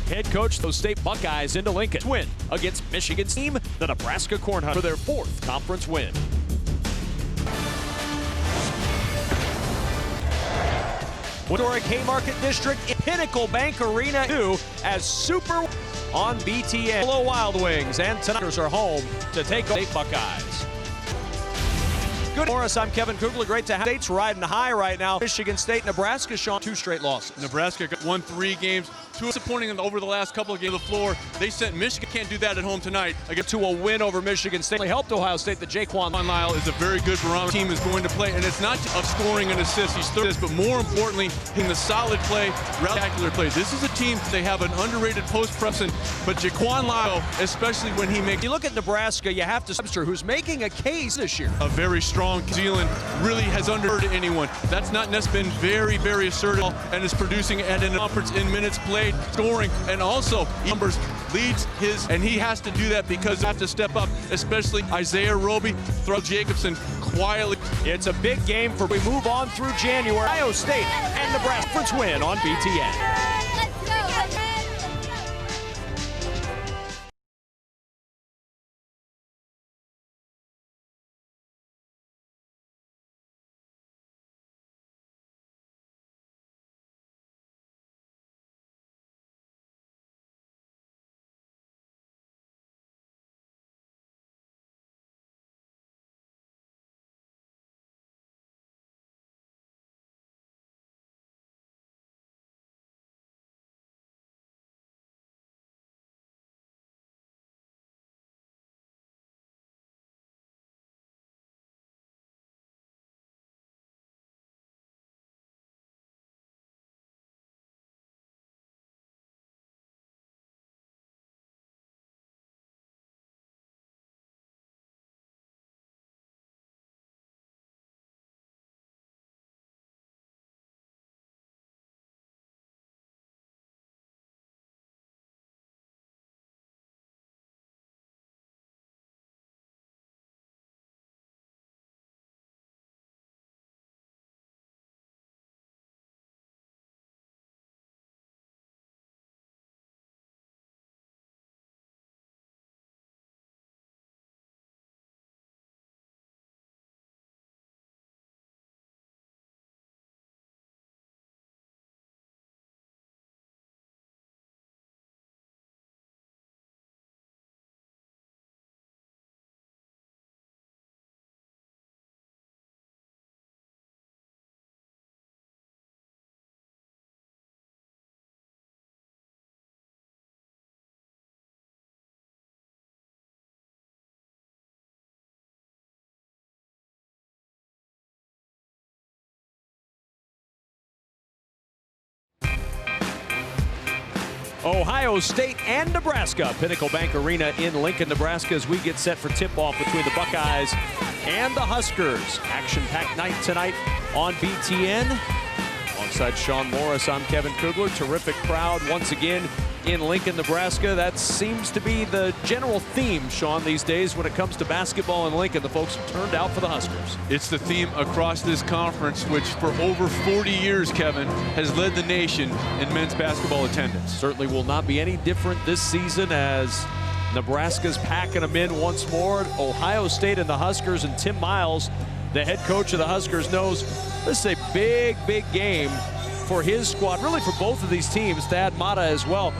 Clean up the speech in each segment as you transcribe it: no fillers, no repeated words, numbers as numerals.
Head coach those State Buckeyes into Lincoln. Win against Michigan's team, the Nebraska Cornhuskers, for their 4th conference win. Historic Haymarket District in Pinnacle Bank Arena 2 as Super on BTN. Hello Wild Wings, and tonight are home to take on State Buckeyes. Good morning, I'm Kevin Kugler. Great to have State's riding high right now. Michigan State, Nebraska, Sean, 2 straight losses. Nebraska won 3 games. 2 disappointing over the last couple of games on the floor. They sent Michigan. Can't do that at home tonight. Get to a win over Michigan State. They helped Ohio State. The Jaquan Lyle is a very good barometer. Team is going to play, and it's not just of scoring and assists. He's third, but more importantly, in the solid play, spectacular play. This is a team. They have an underrated post presence, but Jaquan Lyle, especially when he makes. You look at Nebraska, you have to Webster, who's making a case this year. A very strong New Zealand really has underrated anyone. That's not necessarily been very, very assertive and is producing at an conference in minutes played, scoring. And also, numbers leads his, and he has to do that because they have to step up, especially Isaiah Roby, throw Jacobson quietly. It's a big game for we move on through January. Ohio State and Nebraska conference win on BTN. Ohio State and Nebraska, Pinnacle Bank Arena in Lincoln, Nebraska, as we get set for tip-off between the Buckeyes and the Huskers. Action-packed night tonight on BTN. Alongside Sean Morris, I'm Kevin Kugler. Terrific crowd once again in Lincoln, Nebraska. That seems to be the general theme, Sean, these days when it comes to basketball in Lincoln. The folks have turned out for the Huskers. It's the theme across this conference, which for over 40 years, Kevin, has led the nation in men's basketball attendance. Certainly will not be any different this season as Nebraska's packing them in once more. Ohio State and the Huskers, and Tim Miles, the head coach of the Huskers, knows this is a big, big game for his squad, really for both of these teams, Thad Matta as well.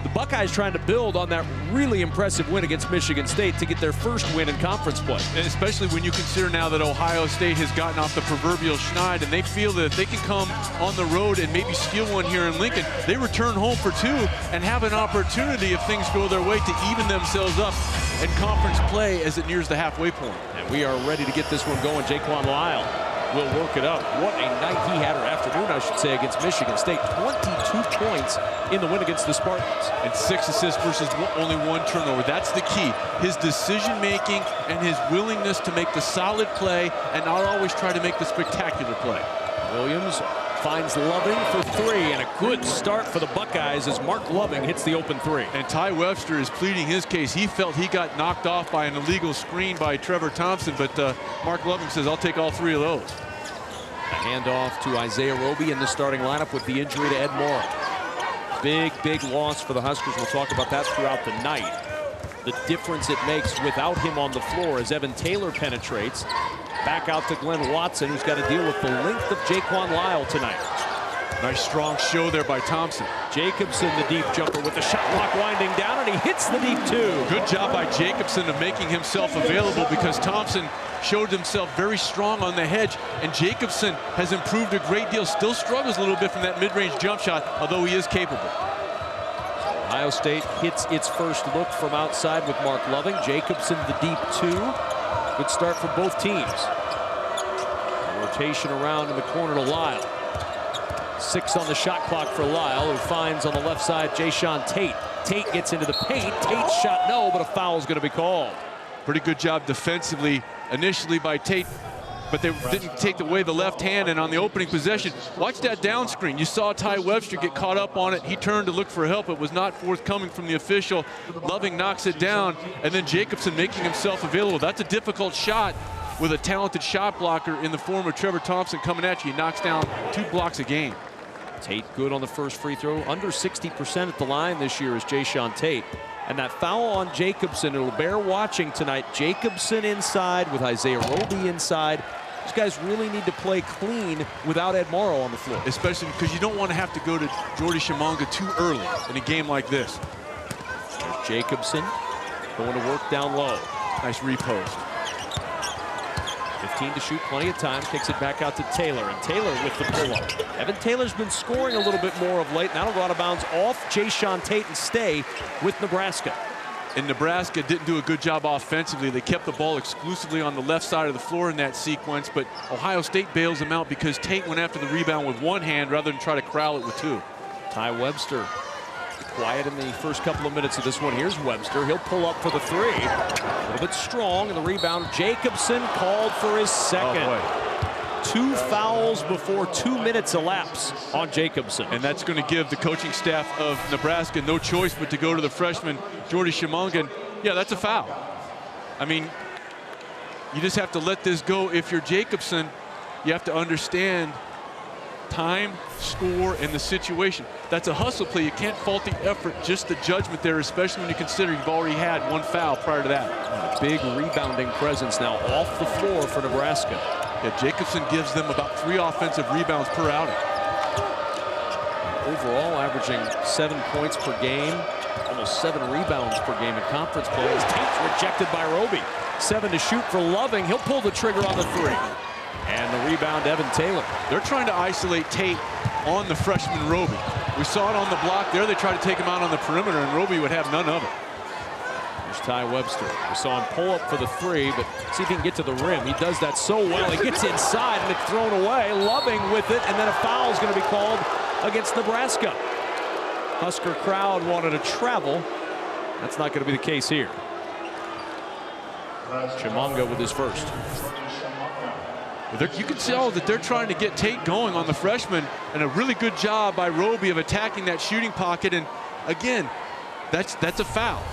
The Buckeyes trying to build on that really impressive win against Michigan State to get their first win in conference play. And especially when you consider now that Ohio State has gotten off the proverbial schneid and they feel that if they can come on the road and maybe steal one here in Lincoln, they return home for 2 and have an opportunity, if things go their way, to even themselves up in conference play as it nears the halfway point. And we are ready to get this one going. Jaquan Lyle will work it up. What a night he had, or afternoon I should say, against Michigan State. 22 points in the win against the Spartans. And 6 assists versus only 1 turnover. That's the key. His decision making and his willingness to make the solid play and not always try to make the spectacular play. Williams finds Loving for 3, and a good start for the Buckeyes as Mark Loving hits the open 3. And Ty Webster is pleading his case. He felt he got knocked off by an illegal screen by Trevor Thompson, but Mark Loving says, I'll take all 3 of those. A handoff to Isaiah Roby in the starting lineup with the injury to Ed Morrow. Big loss for the Huskers. We'll talk about that throughout the night. The difference it makes without him on the floor as Evan Taylor penetrates. Back out to Glenn Watson, who's got to deal with the length of Jaquan Lyle tonight. Nice strong show there by Thompson. Jacobson, the deep jumper with the shot clock winding down, and he hits the deep two. Good job by Jacobson of making himself available, because Thompson showed himself very strong on the hedge, and Jacobson has improved a great deal. Still struggles a little bit from that mid-range jump shot, although he is capable. Ohio State hits its first look from outside with Mark Loving. Jacobson, the deep two. Good start for both teams. Rotation around in the corner to Lyle. 6 on the shot clock for Lyle, who finds on the left side Jayshawn Tate. Tate gets into the paint. Tate's shot no, but a foul is going to be called. Pretty good job defensively initially by Tate, but they didn't take away the left hand. And on the opening possession, watch that down screen. You saw Ty Webster get caught up on it. He turned to look for help. It was not forthcoming from the official. Loving knocks it down, and then Jacobson making himself available. That's a difficult shot with a talented shot blocker in the form of Trevor Thompson coming at you. He knocks down 2 blocks a game. Tate good on the first free throw. Under 60% at the line this year is Jayshawn Tate. And that foul on Jacobson, it'll bear watching tonight. Jacobson inside with Isaiah Roby inside. These guys really need to play clean without Ed Morrow on the floor. Especially because you don't want to have to go to Jordy Chimanga too early in a game like this. There's Jacobson going to work down low. Nice repost. 15 to shoot, plenty of time. Kicks it back out to Taylor, and Taylor with the pull-up. Evan Taylor's been scoring a little bit more of late. Now it'll go out of bounds off Jayshawn Tate and stay with Nebraska. And Nebraska didn't do a good job offensively. They kept the ball exclusively on the left side of the floor in that sequence, but Ohio State bails them out because Tate went after the rebound with one hand rather than try to corral it with 2. Ty Webster quiet in the first couple of minutes of this one. Here's Webster. He'll pull up for the 3. A little bit strong in the rebound. Jacobson called for his second. Oh, 2 fouls before 2 minutes elapse on Jacobson. And that's going to give the coaching staff of Nebraska no choice but to go to the freshman, Jordy Chimanga. Yeah, that's a foul. I mean, you just have to let this go. If you're Jacobson, you have to understand time, score, and the situation. That's a hustle play. You can't fault the effort, just the judgment there, especially when you consider you've already had 1 foul prior to that. Big rebounding presence now off the floor for Nebraska. Yeah, Jacobson gives them about 3 offensive rebounds per outing. Overall, averaging 7 points per game, almost 7 rebounds per game in conference play. As Tate's rejected by Roby. 7 to shoot for Loving. He'll pull the trigger on the 3. And the rebound, Evan Taylor. They're trying to isolate Tate on the freshman Roby. We saw it on the block there. They tried to take him out on the perimeter, and Roby would have none of it. There's Ty Webster. We saw him pull up for the 3, but see if he can get to the rim. He does that so well. He gets inside, and it's thrown away. Loving with it, and then a foul is going to be called against Nebraska. Husker crowd wanted to travel. That's not going to be the case here. Chimanga with his first. You can tell that they're trying to get Tate going on the freshman, and a really good job by Roby of attacking that shooting pocket. And again, that's a foul.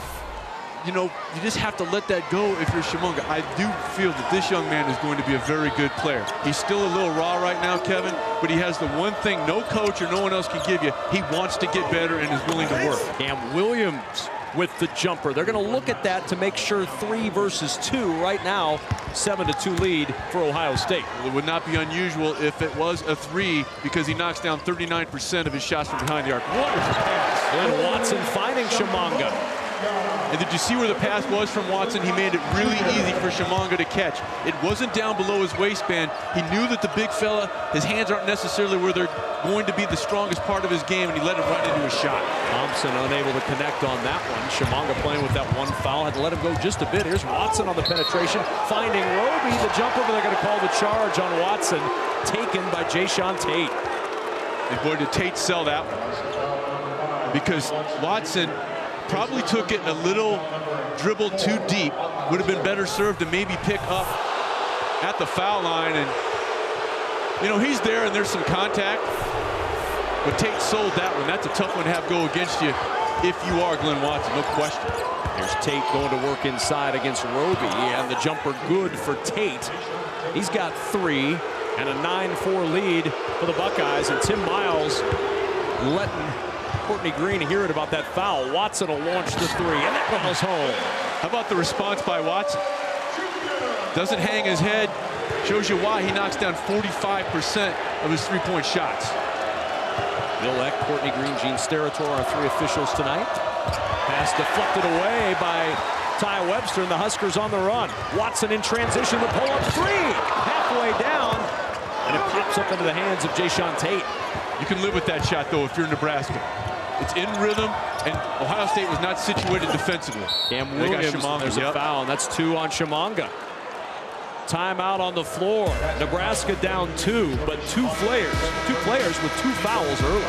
You know, you just have to let that go if you're Chimanga. I do feel that this young man is going to be a very good player. He's still a little raw right now, Kevin, but he has the one thing no coach or no one else can give you. He wants to get better and is willing to work. Cam Williams with the jumper. They're going to look at that to make sure 3 versus 2 right now. 7-2 lead for Ohio State. Well, it would not be unusual if it was a 3 because he knocks down 39% of his shots from behind the arc. Wonderful pass. Glenn Watson finding Chimanga. And did you see where the pass was from Watson? He made it really easy for Chimanga to catch. It wasn't down below his waistband. He knew that the big fella, his hands aren't necessarily where they're going to be the strongest part of his game, and he let it right into his shot. Thompson unable to connect on that one. Chimanga playing with that 1 foul. Had to let him go just a bit. Here's Watson on the penetration. Finding Roby, the jumper, but they're going to call the charge on Watson. Taken by Jayshawn Tate. And boy, did Tate sell that one. Because Watson probably took it a little dribble too deep. Would have been better served to maybe pick up at the foul line. And, you know, he's there and there's some contact. But Tate sold that one. That's a tough one to have go against you if you are Glenn Watson, no question. Here's Tate going to work inside against Roby. And the jumper good for Tate. He's got 3 and a 9-4 lead for the Buckeyes. And Tim Miles letting Courtney Green hearing about that foul. Watson will launch the three, and that goes home. How about the response by Watson? Doesn't hang his head. Shows you why he knocks down 45% of his three-point shots. Bill Eck, Courtney Green, Gene Steratore are three officials tonight. Pass deflected away by Ty Webster, and the Huskers on the run. Watson in transition, the pull-up three. Halfway down, and it pops up into the hands of Jayshawn Tate. You can live with that shot, though, if you're Nebraska. It's in rhythm, and Ohio State was not situated defensively. Cam Williams, there's a foul, and that's 2 on Chimanga. Timeout on the floor. Nebraska down 2, but two players with 2 fouls early.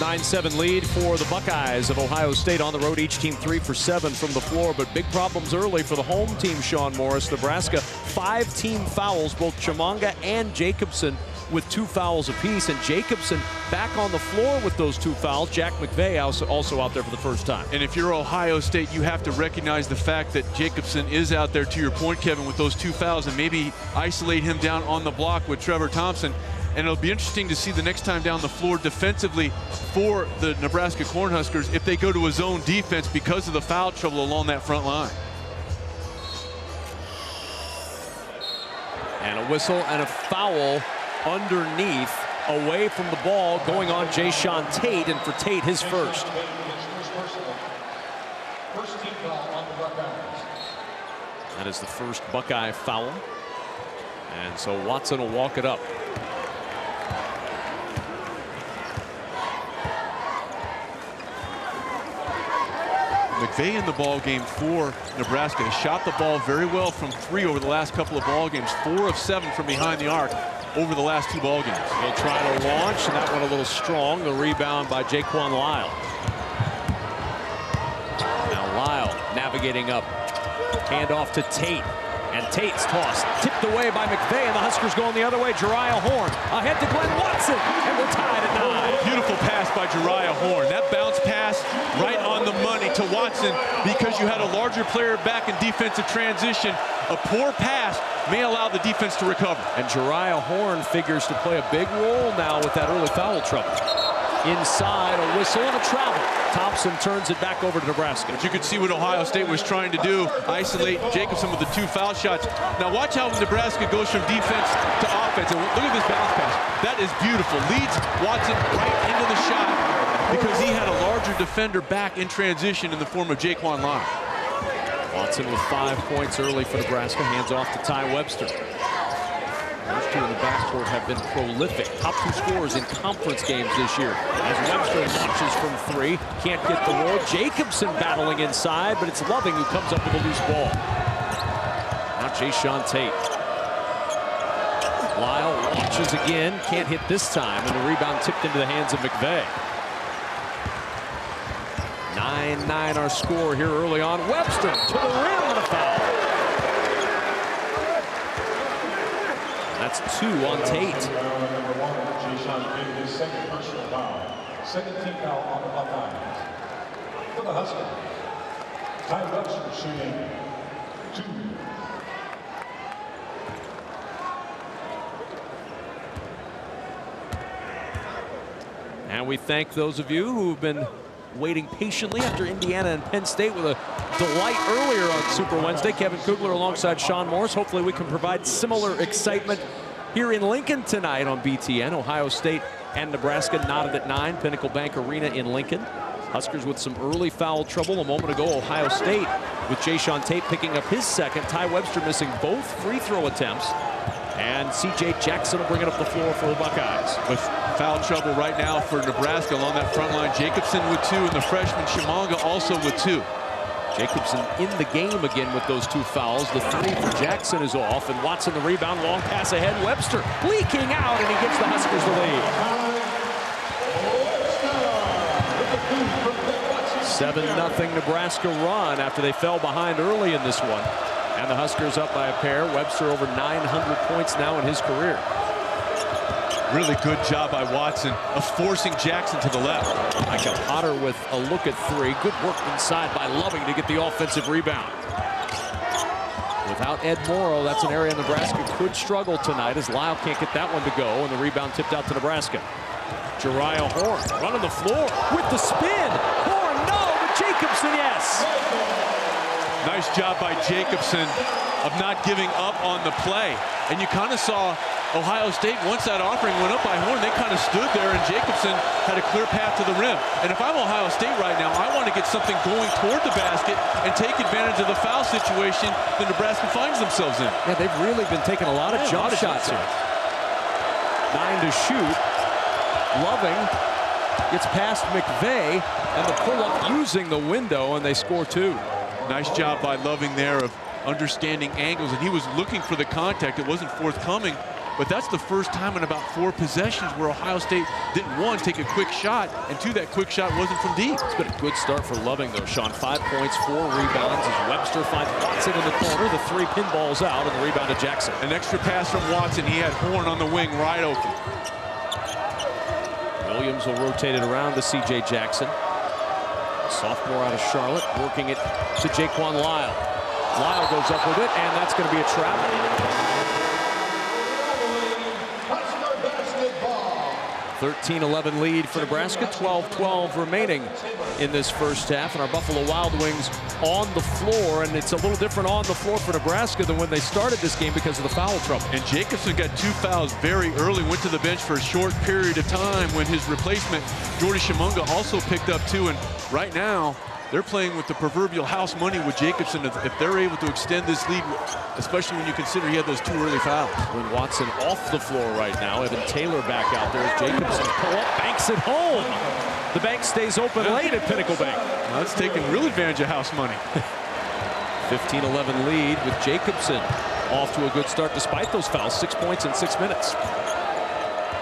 Nine-7 lead for the Buckeyes of Ohio State on the road. Each team 3 for 7 from the floor, but big problems early for the home team, Sean Morris. Nebraska, 5 team fouls, both Chimanga and Jacobson with 2 fouls apiece, and Jacobson back on the floor with those 2 fouls. Jack McVay also out there for the first time. And if you're Ohio State, you have to recognize the fact that Jacobson is out there, to your point, Kevin, with those 2 fouls, and maybe isolate him down on the block with Trevor Thompson. And it'll be interesting to see the next time down the floor defensively for the Nebraska Cornhuskers if they go to a zone defense because of the foul trouble along that front line. And a whistle and a foul underneath, away from the ball, going on Jayshawn Tate, and for Tate, his first. That is the first Buckeye foul. And so Watson will walk it up. McVay in the ball game for Nebraska has shot the ball very well from 3 over the last couple of ball games. 4 of 7 from behind the arc over the last 2 ball games. They'll try to launch, and that one a little strong. The rebound by Jaquan Lyle. Now Lyle navigating up. Hand off to Tate. And Tate's toss tipped away by McVay, and the Huskers going the other way. Jariah Horn ahead to Glenn Watson, and we're tied at 9. Beautiful pass by Jariah Horn. That bounce pass right on the money to Watson, because you had a larger player back in defensive transition. A poor pass may allow the defense to recover. And Jariah Horn figures to play a big role now with that early foul trouble. Inside, a whistle and a travel. Thompson turns it back over to Nebraska. But you could see what Ohio State was trying to do, isolate Jacobson with the 2 foul shots. Now watch how Nebraska goes from defense to offense. And look at this bounce pass. That is beautiful. Leads Watson right into the shot because he had a larger defender back in transition in the form of Jaquan Lyle. Watson with 5 points early for Nebraska. Hands off to Ty Webster. Those two in the backcourt have been prolific. Top 2 scorers in conference games this year. As Webster launches from 3. Can't get the roll. Jacobson battling inside, but it's Loving who comes up with a loose ball. Now Jayshawn Tate. Lyle launches again. Can't hit this time, and the rebound tipped into the hands of McVeigh. 9-9 our score here early on. Webster to the rim and a foul. That's 2 on Tate. Number 1, Jayshawn Tate, his second personal foul. Second team foul on the Buckeyes. For the Huskers, Ty Webster shooting 2. And we thank those of you who have been waiting patiently after Indiana and Penn State with a delight earlier on Super Wednesday. Kevin Kugler alongside Sean Morris. Hopefully we can provide similar excitement here in Lincoln tonight on BTN. Ohio State and Nebraska knotted at 9. Pinnacle Bank Arena in Lincoln. Huskers with some early foul trouble a moment ago. Ohio State with Jayshawn Tate picking up his second. Ty Webster missing both free throw attempts. And C.J. Jackson will bring it up the floor for the Buckeyes. With foul trouble right now for Nebraska along that front line. Jacobson with 2, and the freshman Shimanga also with 2. Jacobson in the game again with those 2 fouls. The 3 for Jackson is off, and Watson the rebound. Long pass ahead. Webster leaking out, and he gives the Huskers the lead. 7-0 Nebraska run after they fell behind early in this one. And the Huskers up by a pair. Webster over 900 points now in his career. Really good job by Watson of forcing Jackson to the left. Micah Potter with a look at 3. Good work inside by Loving to get the offensive rebound. Without Ed Morrow, that's an area Nebraska could struggle tonight as Lyle can't get that one to go, and the rebound tipped out to Nebraska. Jariah Horn running the floor with the spin. Horn, no, but Jacobson, yes. Nice job by Jacobson of not giving up on the play. And you kind of saw Ohio State, once that offering went up by Horn, they kind of stood there, and Jacobson had a clear path to the rim. And if I'm Ohio State right now, I want to get something going toward the basket and take advantage of the foul situation that Nebraska finds themselves in. Yeah, they've really been taking a lot of jump shots here. 9 to shoot. Loving gets past McVeigh, and the pull-up using the window, and they score 2. Nice job by Loving there of understanding angles, and he was looking for the contact. It wasn't forthcoming, but that's the first time in about 4 possessions where Ohio State didn't, 1, take a quick shot, and 2, that quick shot wasn't from deep. It's been a good start for Loving, though, Sean. 5 points, 4 rebounds as Webster finds Watson in the corner. The 3 pinballs out, and the rebound to Jackson. An extra pass from Watson. He had Horn on the wing wide open. Williams will rotate it around to C.J. Jackson. Sophomore out of Charlotte, working it to Jaquan Lyle. Lyle goes up with it, and that's going to be a trap. 13-11 lead for Nebraska, 12-12 remaining in this first half, and our Buffalo Wild Wings on the floor, and it's a little different on the floor for Nebraska than when they started this game because of the foul trouble. And Jacobson got 2 fouls very early, went to the bench for a short period of time when his replacement, Jordy Shimanga, also picked up 2, and right now, they're playing with the proverbial house money with Jacobson if they're able to extend this lead, especially when you consider he had those 2 early fouls. When Watson off the floor right now, Evan Taylor back out there as Jacobson pull up, banks it home. The bank stays open late at Pinnacle Bank. Now it's taking real advantage of house money. 15-11 lead with Jacobson off to a good start despite those fouls. 6 points in 6 minutes.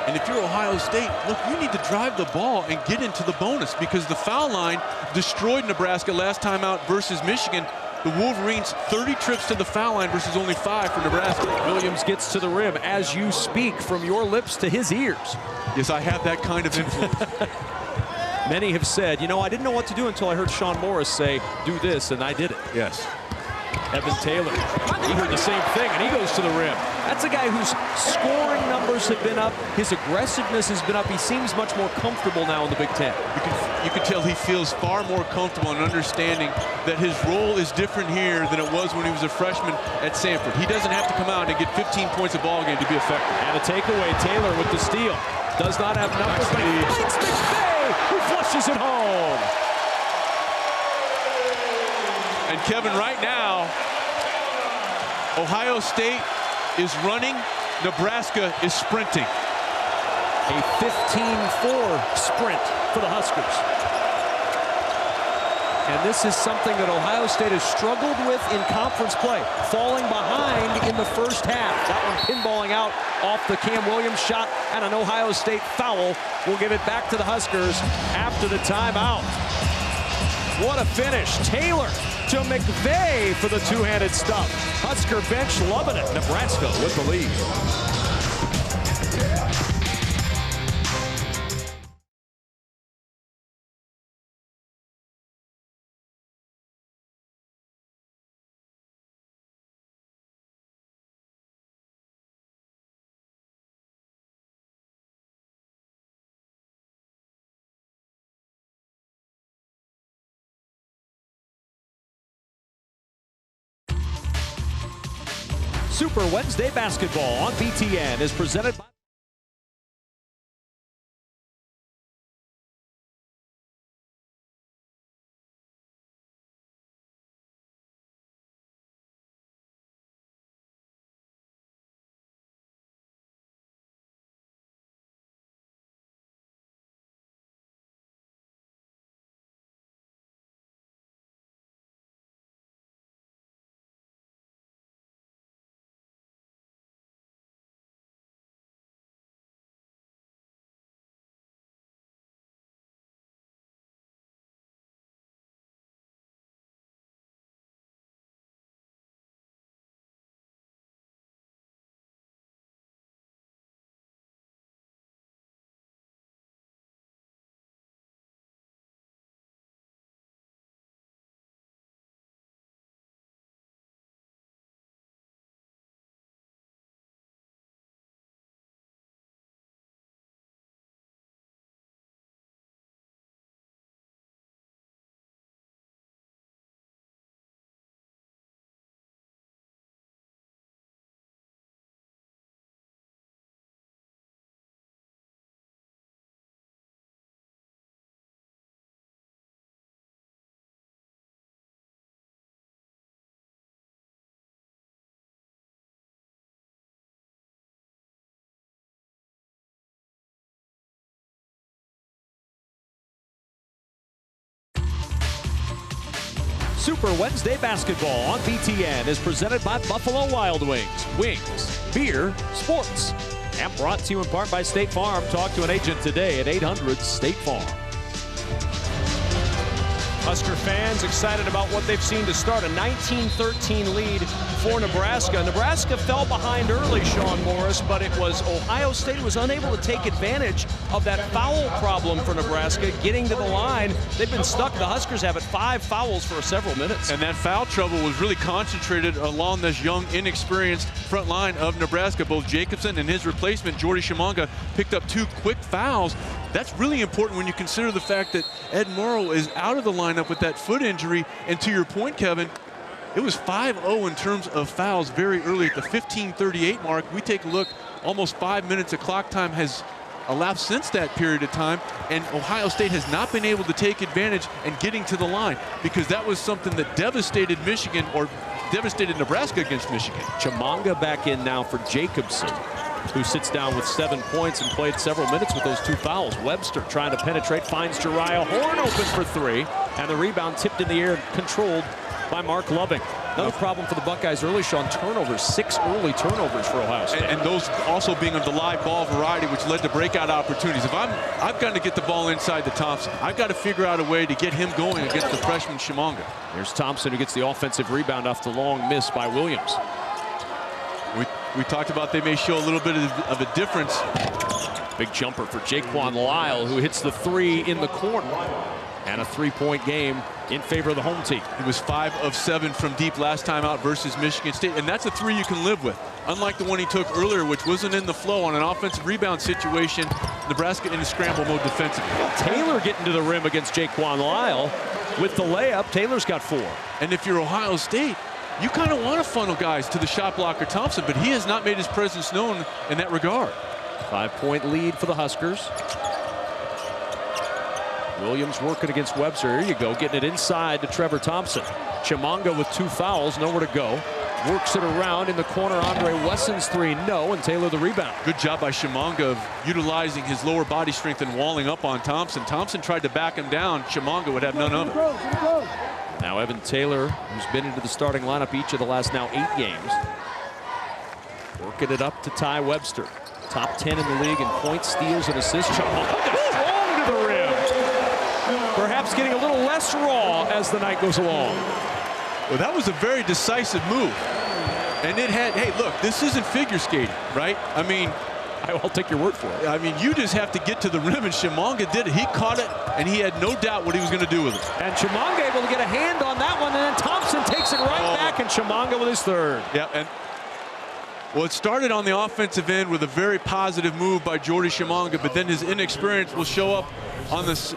And if you're Ohio State, look, you need to drive the ball and get into the bonus because the foul line destroyed Nebraska last time out versus Michigan. The Wolverines 30 trips to the foul line versus only 5 for Nebraska. Williams gets to the rim as you speak, from your lips to his ears. Yes, I have that kind of influence. Many have said, you know, I didn't know what to do until I heard Sean Morris say, do this, and I did it. Yes. Evan Taylor, he heard the same thing, and he goes to the rim. That's a guy whose scoring numbers have been up. His aggressiveness has been up. He seems much more comfortable now in the Big Ten. You can tell he feels far more comfortable in understanding that his role is different here than it was when he was a freshman at Samford. He doesn't have to come out and get 15 points a ball game to be effective. And a takeaway, Taylor with the steal. Does not have numbers, but he finds McVeigh, who flushes it home. And Kevin, right now, Ohio State is running, Nebraska is sprinting. A 15-4 sprint for the Huskers. And this is something that Ohio State has struggled with in conference play, falling behind in the first half. That one pinballing out off the Cam Williams shot, and an Ohio State foul will give it back to the Huskers after the timeout. What a finish. Taylor to McVeigh for the two-handed stuff. Husker bench loving it. Nebraska with the lead. Super Wednesday Basketball on BTN is presented by Super Wednesday Basketball on BTN is presented by Buffalo Wild Wings. Wings, beer, sports. And brought to you in part by State Farm. Talk to an agent today at 800-STATE-FARM. Husker fans excited about what they've seen to start a 19-13 lead for Nebraska. Nebraska fell behind early, Sean Morris, but it was Ohio State who was unable to take advantage of that foul problem for Nebraska getting to the line. They've been stuck. The Huskers have it 5 fouls for several minutes. And that foul trouble was really concentrated along this young, inexperienced front line of Nebraska. Both Jacobson and his replacement, Jordy Chimanga, picked up 2 quick fouls. That's really important when you consider the fact that Ed Morrow is out of the lineup with that foot injury. And to your point, Kevin, it was 5-0 in terms of fouls very early at the 15:38 mark. We take a look, almost 5 minutes of clock time has elapsed since that period of time, and Ohio State has not been able to take advantage and getting to the line, because that was something that devastated Michigan, or devastated Nebraska against Michigan. Chimanga back in now for Jacobson, who sits down with 7 points and played several minutes with those 2 fouls. Webster trying to penetrate, finds Jariah Horn open for 3, and the rebound tipped in the air, controlled by Mark Loving. Another problem for the Buckeyes early, Sean, turnovers. 6 early turnovers for Ohio State. And those also being of the live ball variety, which led to breakout opportunities. If I've got to get the ball inside to Thompson, I've got to figure out a way to get him going against the freshman Chimanga. There's Thompson, who gets the offensive rebound off the long miss by Williams. We talked about they may show a little bit of a difference. Big jumper for Jaquan Lyle, who hits the 3 in the corner. And a 3-point game in favor of the home team. He was 5 of 7 from deep last time out versus Michigan State, and that's a 3 you can live with. Unlike the one he took earlier, which wasn't in the flow on an offensive rebound situation, Nebraska in a scramble mode defensively. Taylor getting to the rim against Jaquan Lyle with the layup. Taylor's got 4. And if you're Ohio State, you kind of want to funnel guys to the shot blocker Thompson, but he has not made his presence known in that regard. 5-point lead for the Huskers. Williams working against Webster. Here you go, getting it inside to Trevor Thompson. Chimanga with 2 fouls, nowhere to go. Works it around in the corner. Andre Wesson's 3, no, and Taylor the rebound. Good job by Chimanga of utilizing his lower body strength and walling up on Thompson. Thompson tried to back him down. Chimanga would have none of it. Now Evan Taylor, who's been into the starting lineup each of the last now 8 games. Working it up to Ty Webster. Top 10 in the league in points, steals, and assists. Chimanga strong to the rim. Perhaps getting a little less raw as the night goes along. Well, that was a very decisive move. And it had, hey, look, this isn't figure skating, right? I mean, I'll take your word for it. I mean, you just have to get to the rim, and Chimanga did it. He caught it, and he had no doubt what he was going to do with it. And Chimanga able to get a hand on that one, and then Thompson takes it right back, and Chimanga with his 3rd. Yeah, and well, it started on the offensive end with a very positive move by Jordy Chimanga, but then his inexperience will show up on the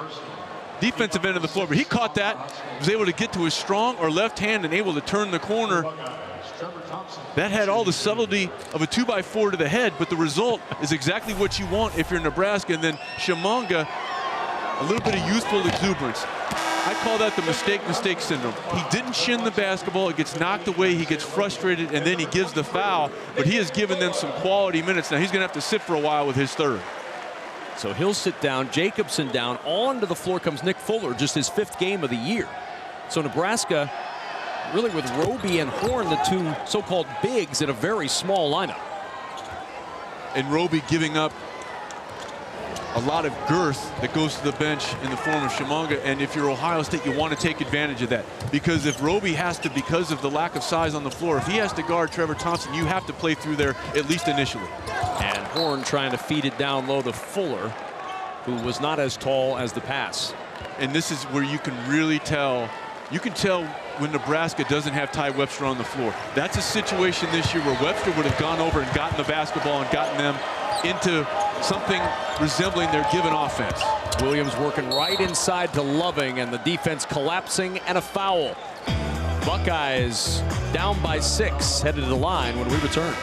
defensive end of the floor. But he caught that, was able to get to his strong or left hand and able to turn the corner. That had all the subtlety of a 2x4 to the head, but the result is exactly what you want if you're Nebraska. And then Chimanga, a little bit of youthful exuberance. I call that the mistake syndrome. He didn't shin the basketball, it gets knocked away, he gets frustrated, and then he gives the foul, but he has given them some quality minutes. Now he's gonna have to sit for a while with his 3rd. So he'll sit down, Jacobson down, onto the floor comes Nick Fuller, just his 5th game of the year. So Nebraska, really with Roby and Horn, the 2 so-called bigs in a very small lineup. And Roby giving up a lot of girth that goes to the bench in the form of Chimanga. And if you're Ohio State, you want to take advantage of that. Because if Roby has to, because of the lack of size on the floor, if he has to guard Trevor Thompson, you have to play through there, at least initially. And Horn trying to feed it down low to Fuller, who was not as tall as the pass. And this is where you can really tell. You can tell when Nebraska doesn't have Ty Webster on the floor. That's a situation this year where Webster would have gone over and gotten the basketball and gotten them into something resembling their given offense. Williams working right inside to Loving, and the defense collapsing, and a foul. Buckeyes down by 6, headed to the line when we return.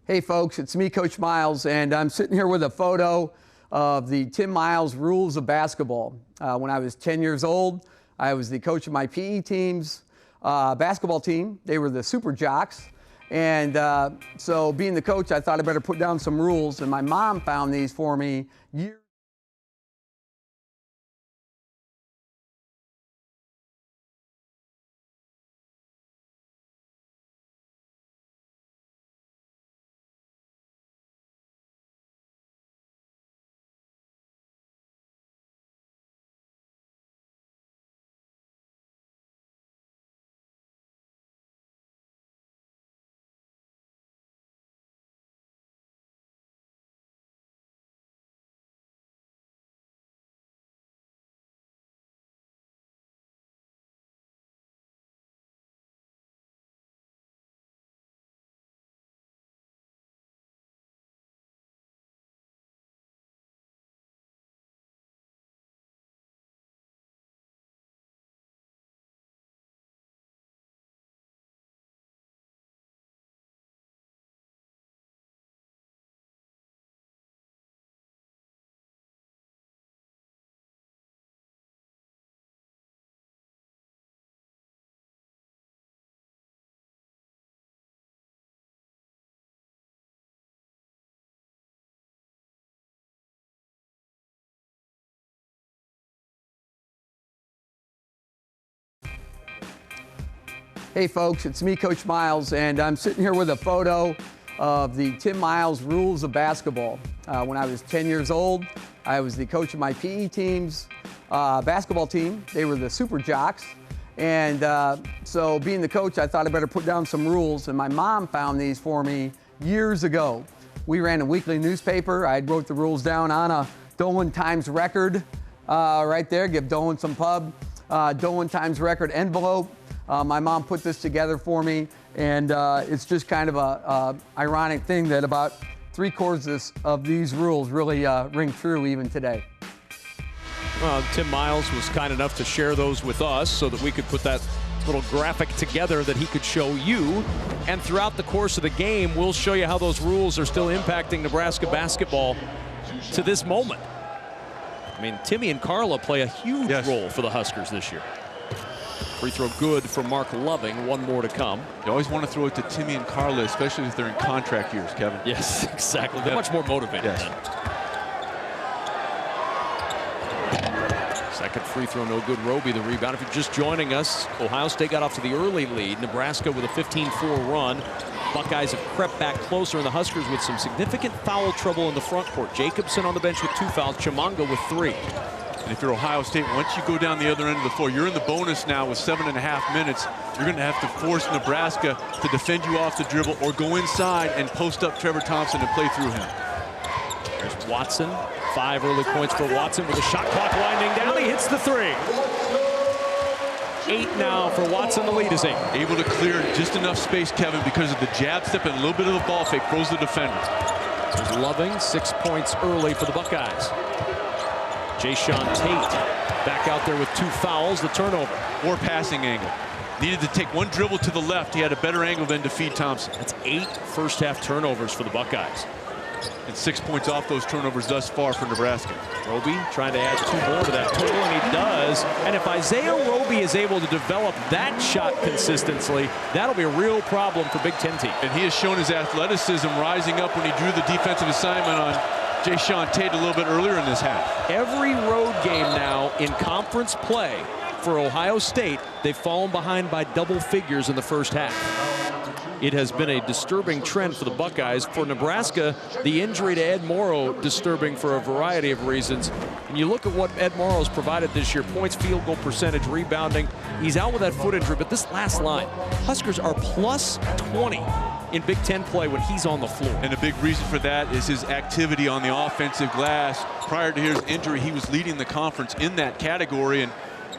Hey folks, it's me, Coach Miles, and I'm sitting here with a photo of the Tim Miles rules of basketball. When I was 10 years old, I was the coach of my PE team's basketball team. They were the Super Jocks. And so being the coach, I thought I better put down some rules, and my mom found these for me years. Hey folks, it's me, Coach Miles, and I'm sitting here with a photo of the Tim Miles rules of basketball. When I was 10 years old, I was the coach of my PE team's basketball team. They were the Super Jocks. And so being the coach, I thought I better put down some rules, and my mom found these for me years ago. We ran a weekly newspaper. I wrote the rules down on a Dolan Times record right there. Give Dolan some pub. Dolan Times record envelope. My mom put this together for me, and it's just kind of a ironic thing that about 3/4 of these rules really ring true even today. Well, Tim Miles was kind enough to share those with us so that we could put that little graphic together that he could show you. And throughout the course of the game, we'll show you how those rules are still impacting Nebraska basketball to this moment. I mean, Timmy and Carla play a huge role for the Huskers this year. Free throw good for Mark Loving. One more to come. You always want to throw it to Timmy and Carla, especially if they're in contract years, Kevin. Yes, exactly. They're much more motivated then. Second free throw, no good. Roby, the rebound. If you're just joining us, Ohio State got off to the early lead. Nebraska with a 15-4 run. Buckeyes have crept back closer, and the Huskers with some significant foul trouble in the front court. Jacobson on the bench with 2 fouls. Chimanga with 3. And if you're Ohio State, once you go down the other end of the floor, you're in the bonus now with 7.5 minutes. You're going to have to force Nebraska to defend you off the dribble or go inside and post up Trevor Thompson and play through him. There's Watson. 5 early points for Watson with the shot clock winding down. He hits the 3. 8 now for Watson. The lead is 8. Able to clear just enough space, Kevin, because of the jab step and a little bit of the ball fake throws the defender. There's Loving. 6 points early for the Buckeyes. Jayshawn Tate back out there with 2 fouls. The turnover. Or passing angle. Needed to take one dribble to the left. He had a better angle than to feed Thompson. That's 8 first-half turnovers for the Buckeyes. And 6 points off those turnovers thus far for Nebraska. Roby trying to add 2 more to that total, and he does. And if Isaiah Roby is able to develop that shot consistently, that'll be a real problem for Big Ten teams. And he has shown his athleticism rising up when he drew the defensive assignment on Jayshawn Tate a little bit earlier in this half. Every road game now in conference play for Ohio State, they've fallen behind by double figures in the first half. It has been a disturbing trend for the Buckeyes. For Nebraska, the injury to Ed Morrow disturbing for a variety of reasons. And you look at what Ed Morrow's provided this year: points, field goal percentage, rebounding. He's out with that foot injury, but this last line, Huskers are plus 20 in Big Ten play when he's on the floor. And a big reason for that is his activity on the offensive glass. Prior to his injury, he was leading the conference in that category. And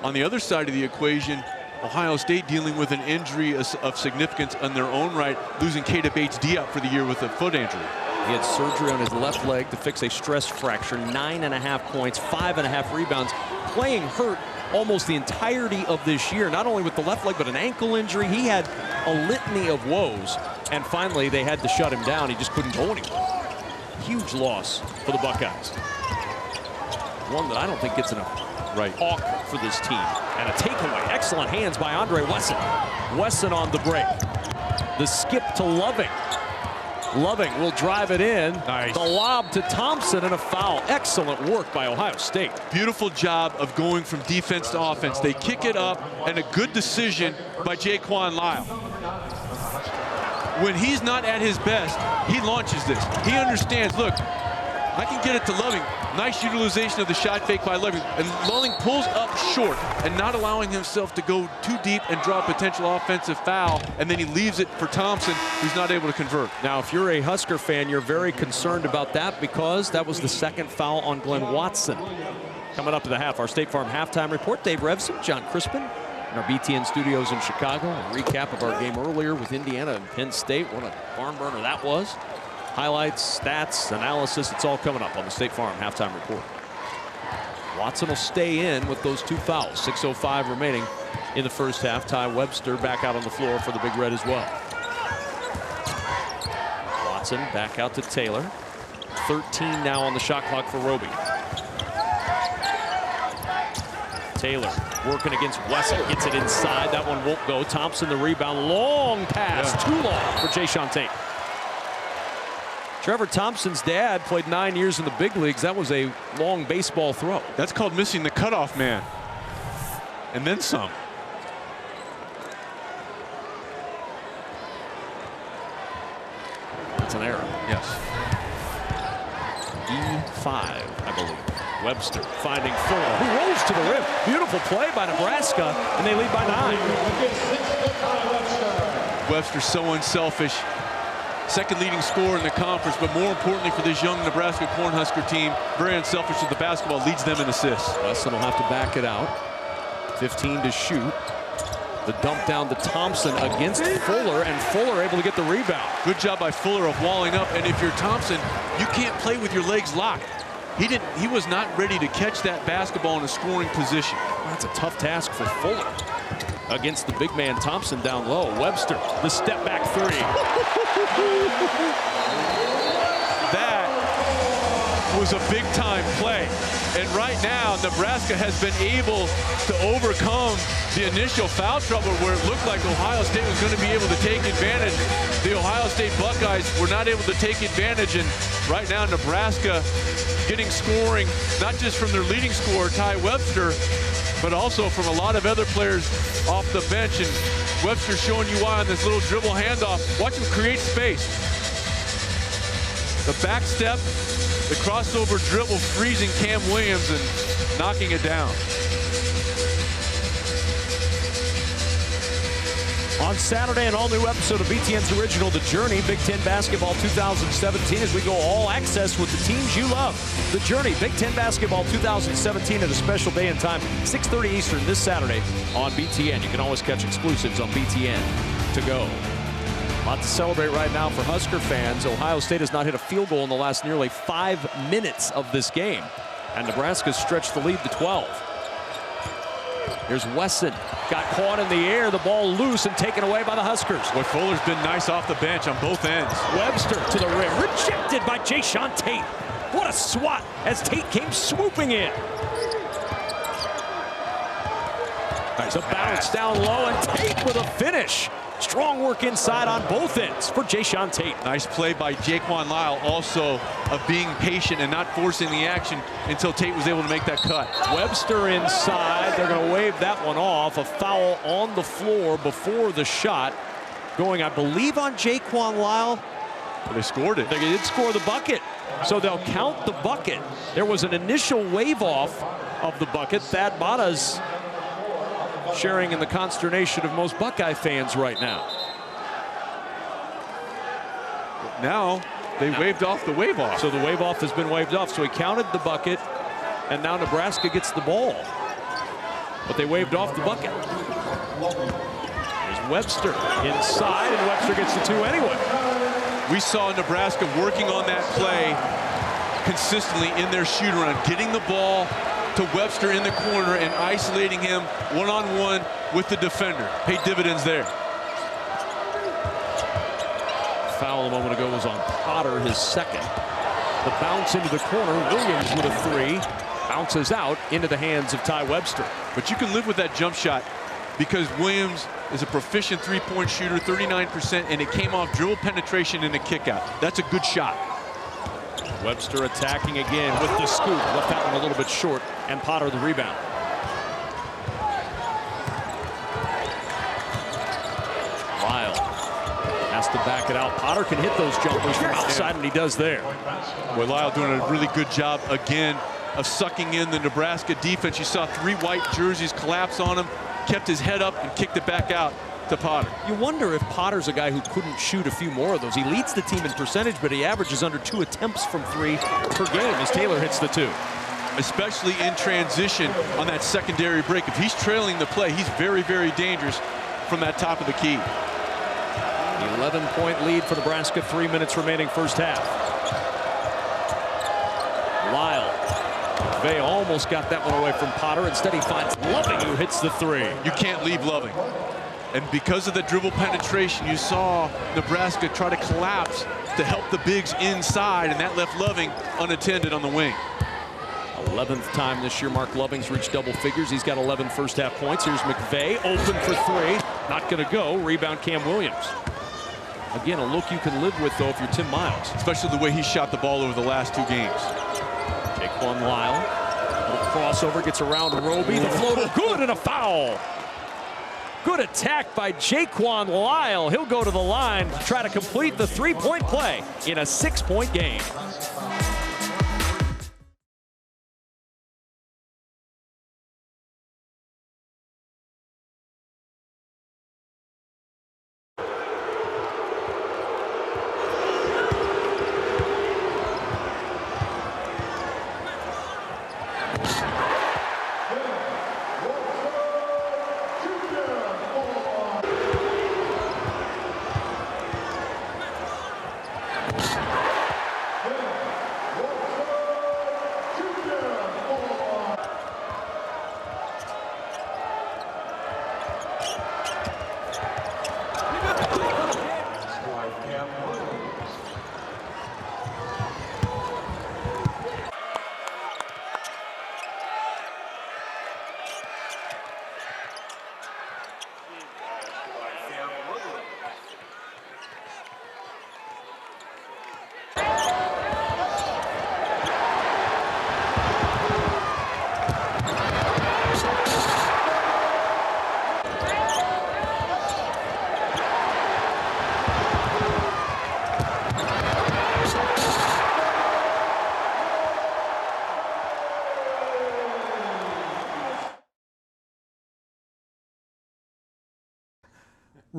on the other side of the equation, Ohio State dealing with an injury of significance on their own right, losing Keita Bates-Diop for the year with a foot injury. He had surgery on his left leg to fix a stress fracture. 9.5 points, 5.5 rebounds. Playing hurt almost the entirety of this year, not only with the left leg, but an ankle injury. He had a litany of woes, and finally they had to shut him down. He just couldn't go anywhere. Huge loss for the Buckeyes. One that I don't think gets enough talk for this team. And a takeaway. Excellent hands by Andre Wesson. Wesson on the break. The skip to Loving. Loving will drive it in. Nice. The lob to Thompson and a foul. Excellent work by Ohio State. Beautiful job of going from defense to offense. They kick it up, and a good decision by Jaquan Lyle. When he's not at his best, he launches this. He understands, look, I can get it to Loving. Nice utilization of the shot fake by Loving. And Loving pulls up short and not allowing himself to go too deep and draw a potential offensive foul. And then he leaves it for Thompson, who's not able to convert. Now, if you're a Husker fan, you're very concerned about that because that was the 2nd foul on Glenn Watson. Coming up to the half, our State Farm halftime report. Dave Revson, John Crispin in our BTN studios in Chicago. A recap of our game earlier with Indiana and Penn State. What a barn burner that was. Highlights, stats, analysis, it's all coming up on the State Farm halftime report. Watson will stay in with those 2 fouls. 6:05 remaining in the first half. Ty Webster back out on the floor for the Big Red as well. Watson back out to Taylor. 13 now on the shot clock for Roby. Taylor working against Wesson, gets it inside. That one won't go. Thompson the rebound. Long pass, too long for Jayshawn Tate. Trevor Thompson's dad played 9 years in the big leagues. That was a long baseball throw. That's called missing the cutoff man. And then some. It's an error. Yes. E5, I believe. Webster finding Fuller, who rolls to the rim. Beautiful play by Nebraska, and they lead by 9. Webster so unselfish. Second leading scorer in the conference, but more importantly for this young Nebraska Cornhusker team, very unselfish with the basketball, leads them in assists. Wesson will have to back it out. 15 to shoot. The dump down to Thompson against Fuller, and Fuller able to get the rebound. Good job by Fuller of walling up, and if you're Thompson, you can't play with your legs locked. He was not ready to catch that basketball in a scoring position. That's a tough task for Fuller against the big man Thompson down low. Webster, the step back three. That was a big time play. And right now, Nebraska has been able to overcome the initial foul trouble where it looked like Ohio State was going to be able to take advantage. The Ohio State Buckeyes were not able to take advantage, and right now Nebraska getting scoring, not just from their leading scorer, Ty Webster, but also from a lot of other players off the bench. And Webster showing you why on this little dribble handoff. Watch him create space. The back step, the crossover dribble, freezing Cam Williams and knocking it down. On Saturday, an all-new episode of BTN's original The Journey, Big Ten Basketball 2017, as we go all access with the teams you love. The Journey, Big Ten Basketball 2017 at a special day and time, 6:30 Eastern this Saturday on BTN. You can always catch exclusives on BTN to go. A lot to celebrate right now for Husker fans. Ohio State has not hit a field goal in the last nearly 5 minutes of this game, and Nebraska's stretched the lead to 12. Here's Wesson, got caught in the air, the ball loose and taken away by the Huskers. Boy, Fuller's been nice off the bench on both ends. Webster to the rim, rejected by Jayshawn Tate. What a swat as Tate came swooping in. Nice a bounce down low, and Tate with a finish. Strong work inside on both ends for Jayshawn Tate. Nice play by Jaquan Lyle, also of being patient and not forcing the action until Tate was able to make that cut. Webster inside. They're going to wave that one off. A foul on the floor before the shot. Going, I believe, on Jaquan Lyle. But they scored it. They did score the bucket. So they'll count the bucket. There was an initial wave off of the bucket. Thad Matta's sharing in the consternation of most Buckeye fans right now. Now they waved off the wave off. So the wave off has been waved off. So he counted the bucket, and now Nebraska gets the ball. But they waved off the bucket. There's Webster inside, and Webster gets the two anyway. We saw Nebraska working on that play consistently in their shoot around, getting the ball to Webster in the corner and isolating him one-on-one with the defender. Paid dividends there. Foul a moment ago was on Potter, his second. The bounce into the corner, Williams with a three. Bounces out into the hands of Ty Webster. But you can live with that jump shot because Williams is a proficient three-point shooter, 39%, and it came off dribble penetration and a kick out. That's a good shot. Webster attacking again with the scoop. Left that one a little bit short, and Potter the rebound. Lyle has to back it out. Potter can hit those jumpers from outside, and he does there. Boy, Lyle doing a really good job again of sucking in the Nebraska defense. You saw three white jerseys collapse on him, kept his head up and kicked it back out to Potter. You wonder if Potter's a guy who couldn't shoot a few more of those. He leads the team in percentage, but he averages under 2 attempts from three per game as Taylor hits the two. Especially in transition on that secondary break. If he's trailing the play, he's very, very dangerous from that top of the key. 11-point lead for Nebraska, 3 minutes remaining first half. Lyle. Vey almost got that one away from Potter. Instead, he finds Loving, who hits the three. You can't leave Loving. And because of the dribble penetration, you saw Nebraska try to collapse to help the bigs inside, and that left Loving unattended on the wing. 11th time this year Mark Loving's reached double figures. He's got 11 first half points. Here's McVey, open for three. Not going to go. Rebound Cam Williams. Again, a look you can live with, though, if you're Tim Miles. Especially the way he shot the ball over the last 2 games. Jaquan Lyle. Little crossover, gets around Roby. The floater, good, and a foul. Good attack by Jaquan Lyle. He'll go to the line to try to complete the three-point play in a 6-point game.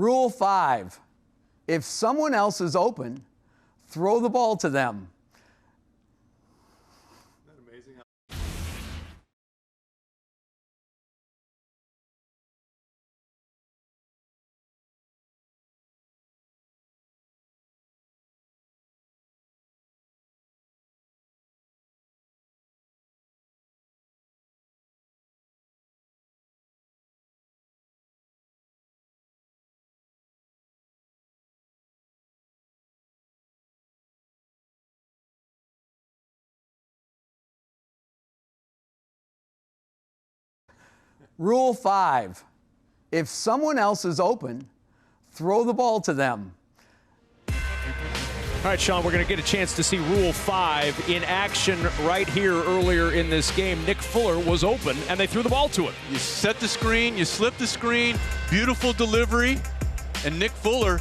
Rule 5, if someone else is open, throw the ball to them. Rule 5, if someone else is open, throw the ball to them. All right, Sean, we're going to get a chance to see Rule 5 in action right here earlier in this game. Nick Fuller was open, and they threw the ball to him. You set the screen, you slip the screen, beautiful delivery, and Nick Fuller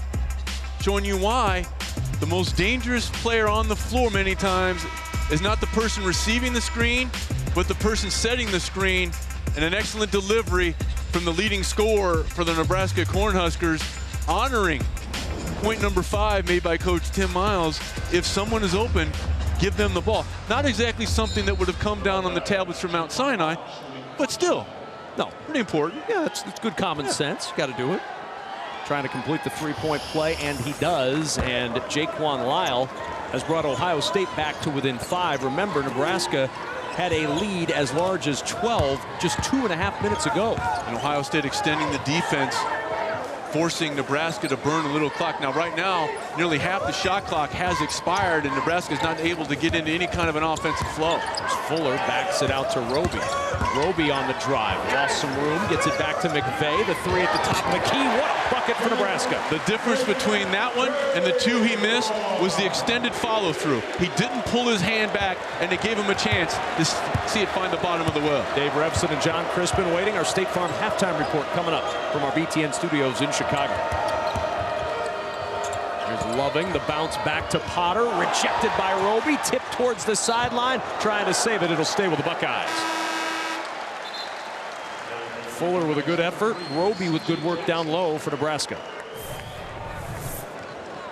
showing you why the most dangerous player on the floor many times is not the person receiving the screen, but the person setting the screen. And an excellent delivery from the leading scorer for the Nebraska Cornhuskers, honoring point number 5 made by Coach Tim Miles. If someone is open, give them the ball. Not exactly something that would have come down on the tablets from Mount Sinai, but still, no, pretty important. Yeah, it's good common sense. Got to do it. Trying to complete the three-point play, and he does. And Jaquan Lyle has brought Ohio State back to within 5. Remember, Nebraska had a lead as large as 12 just 2.5 minutes ago. And Ohio State extending the defense, forcing Nebraska to burn a little clock. Now, right now, nearly half the shot clock has expired, and Nebraska is not able to get into any kind of an offensive flow. Fuller backs it out to Roby. Roby on the drive, lost some room, gets it back to McVay. The 3 at the top. McKee, what a bucket for Nebraska. The difference between that one and the 2 he missed was the extended follow-through. He didn't pull his hand back, and it gave him a chance to see it find the bottom of the well. Dave Revson and John Crispin waiting. Our State Farm halftime report coming up from our BTN studios in Chicago. Here's Loving, the bounce back to Potter, rejected by Roby, tipped towards the sideline, trying to save it. It'll stay with the Buckeyes. Fuller with a good effort, Roby with good work down low for Nebraska.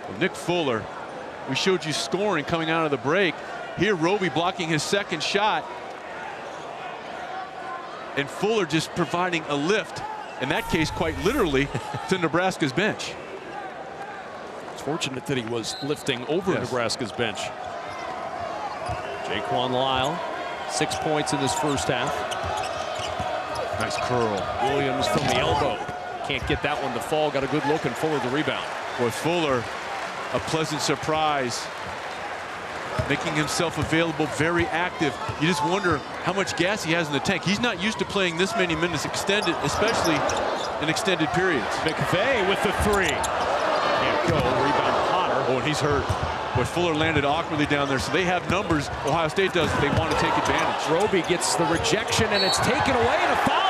Well, Nick Fuller, we showed you scoring coming out of the break. Here, Roby blocking his second shot, and Fuller just providing a lift, in that case quite literally, to Nebraska's bench. It's fortunate that he was lifting over Nebraska's bench. Jaquan Lyle, 6 points in this first half. Nice curl. Williams from the elbow. Can't get that one to fall. Got a good look, and Fuller the rebound. Boy, Fuller, a pleasant surprise. Making himself available, very active. You just wonder how much gas he has in the tank. He's not used to playing this many minutes extended, especially in extended periods. McVay with the 3. Can't go. Rebound Potter. Oh, and he's hurt. But Fuller landed awkwardly down there, so they have numbers. Ohio State does. They want to take advantage. Roby gets the rejection, and it's taken away, and a foul.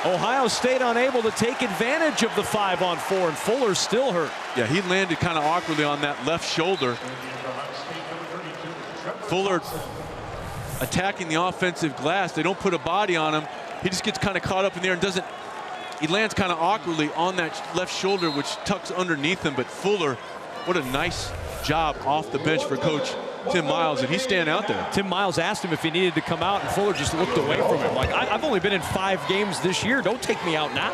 Ohio State unable to take advantage of the 5-on-4, and Fuller's still hurt. Yeah, he landed kind of awkwardly on that left shoulder. Fuller attacking the offensive glass. They don't put a body on him. He just gets kind of caught up in there and doesn't. He lands kind of awkwardly on that left shoulder, which tucks underneath him. But Fuller, what a nice job off the bench for Coach Tim Miles, and he's standing out there. Tim Miles asked him if he needed to come out, and Fuller just looked away from him. Like, I've only been in 5 games this year. Don't take me out now.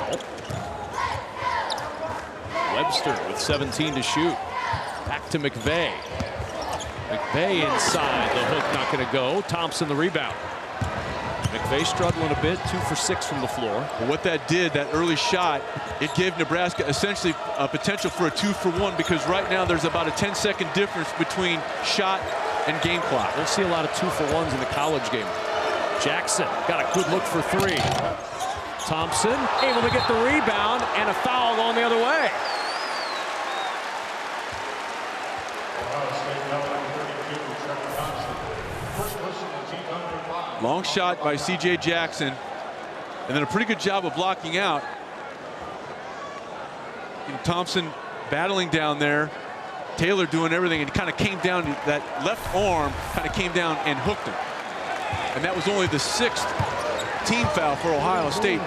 Webster with 17 to shoot. Back to McVay. McVay inside. The hook not going to go. Thompson the rebound. McVay struggling a bit, 2 for 6 from the floor. Well, what that did, that early shot, it gave Nebraska essentially a potential for a 2-for-1, because right now there's about a 10-second difference between shot and game clock. We'll see a lot of 2-for-1s in the college game. Jackson got a good look for 3. Thompson able to get the rebound, and a foul going the other way. Long shot by C.J. Jackson, and then a pretty good job of blocking out. And Thompson battling down there. Taylor doing everything, and kind of came down, that left arm kind of came down and hooked him. And that was only the 6th team foul for Ohio State.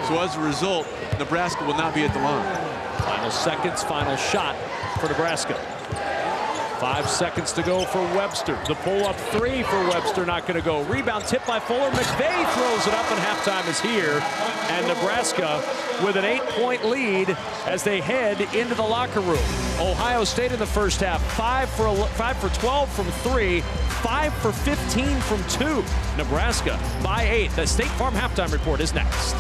So as a result, Nebraska will not be at the line. Final seconds, final shot for Nebraska. 5 seconds to go for Webster. The pull-up three for Webster, not going to go. Rebound tip by Fuller. McVay throws it up, and halftime is here. And Nebraska with an 8-point lead as they head into the locker room. Ohio State in the first half, 5 for 12 from 3, 5 for 15 from 2. Nebraska by 8. The State Farm halftime report is next.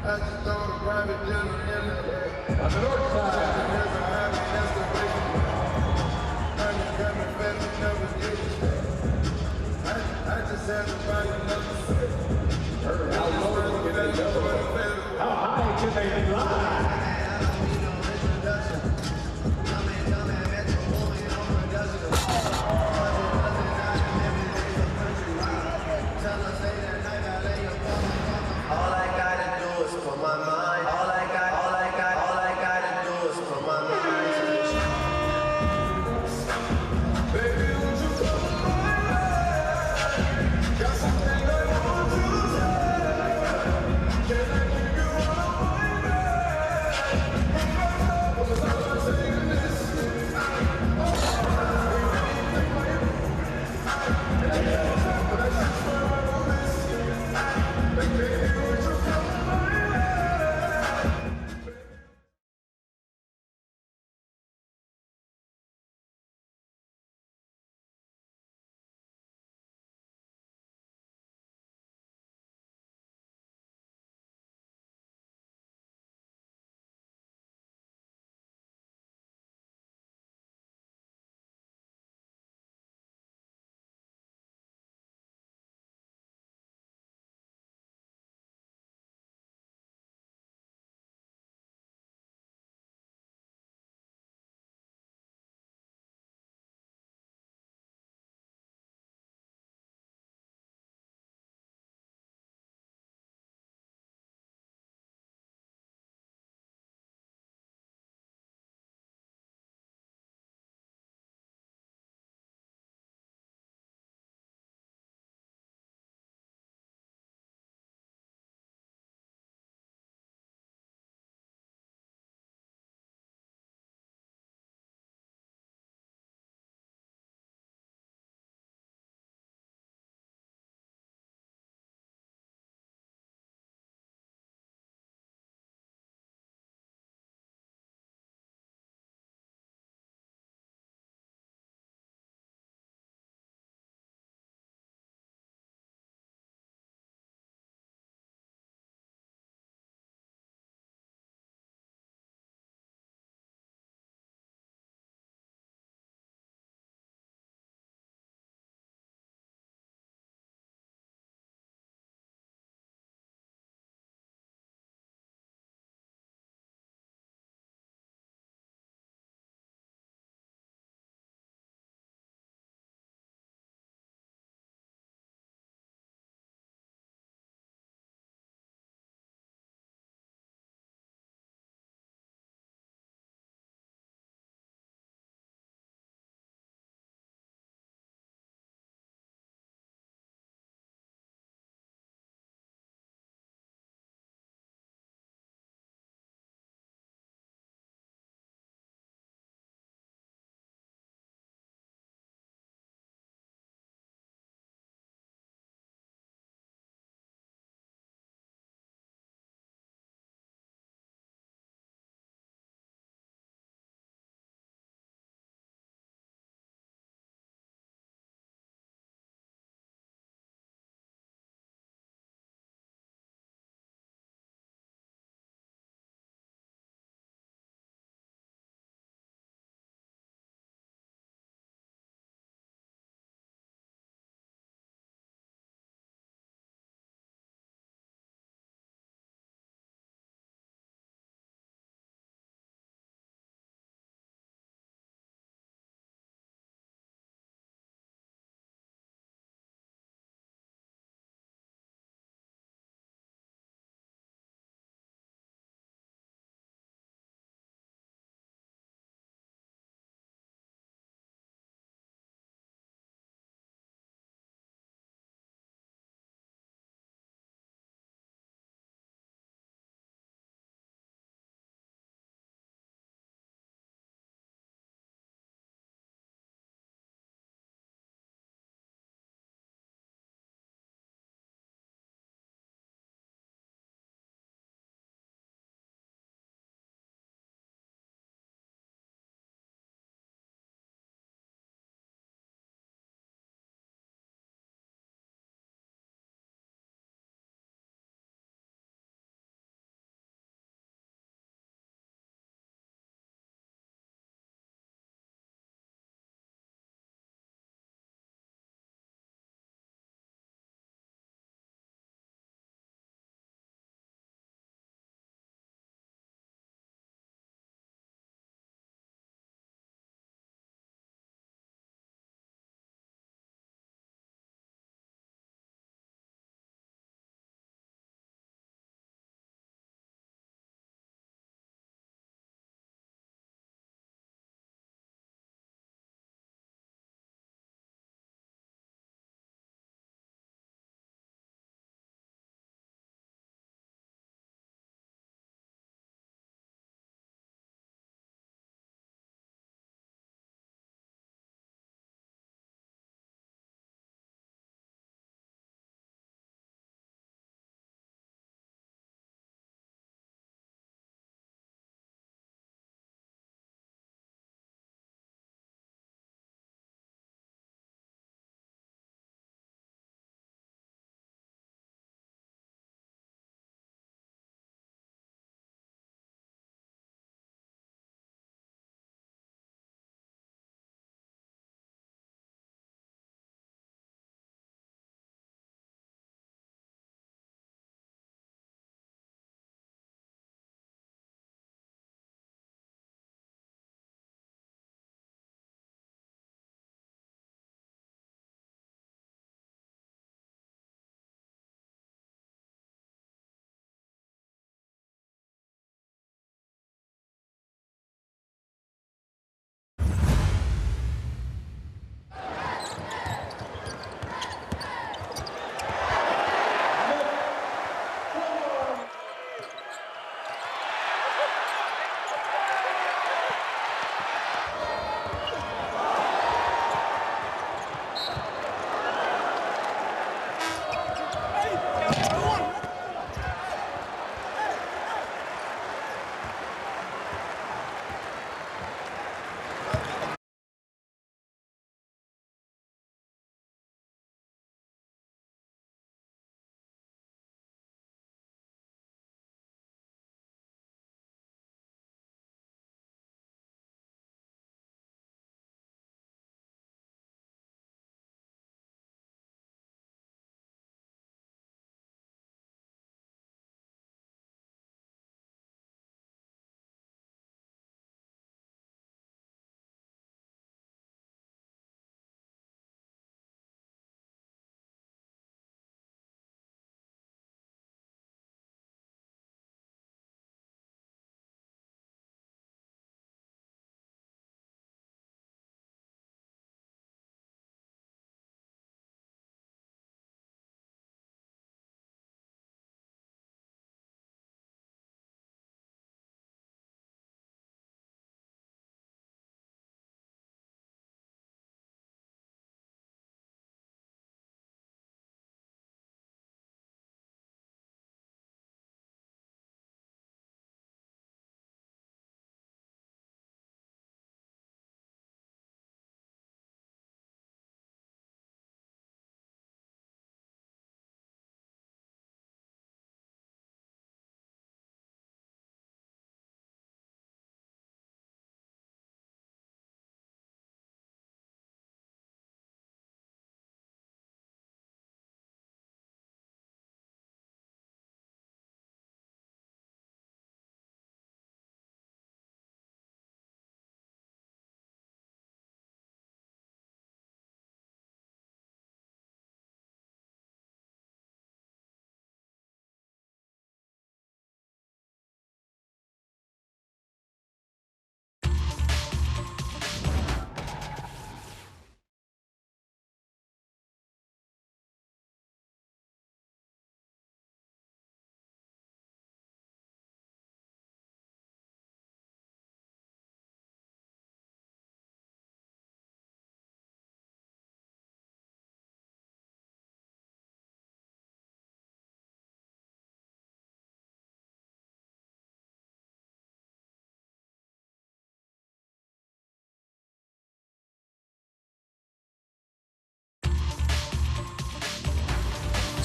On the north side. How high can they fly? Got something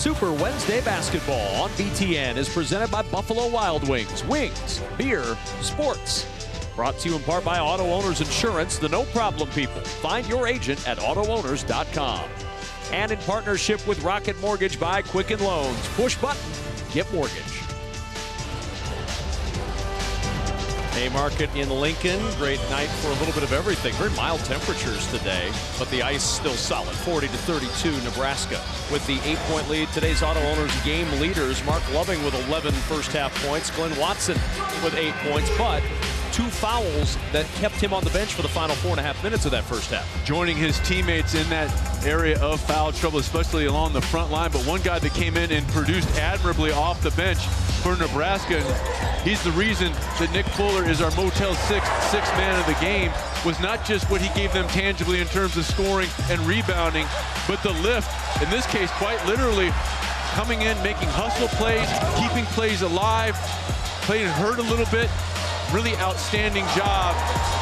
Super Wednesday Basketball on BTN is presented by Buffalo Wild Wings. Wings, beer, sports. Brought to you in part by Auto Owners Insurance, the no-problem people. Find your agent at autoowners.com. And in partnership with Rocket Mortgage by Quicken Loans. Push button, get mortgage. Haymarket in Lincoln. Great night for a little bit of everything. Very mild temperatures today, but the ice still solid. 40-32 Nebraska with the 8-point lead. Today's Auto Owners game leaders. Mark Loving with 11 first-half points. Glenn Watson with 8 points, but 2 fouls that kept him on the bench for the final 4.5 minutes of that first half. Joining his teammates in that area of foul trouble, especially along the front line. But one guy that came in and produced admirably off the bench for Nebraska, and he's the reason that Nick Fuller is our Motel 6 sixth man of the game, was not just what he gave them tangibly in terms of scoring and rebounding, but the lift, in this case quite literally, coming in, making hustle plays, keeping plays alive, playing hurt a little bit. Really outstanding job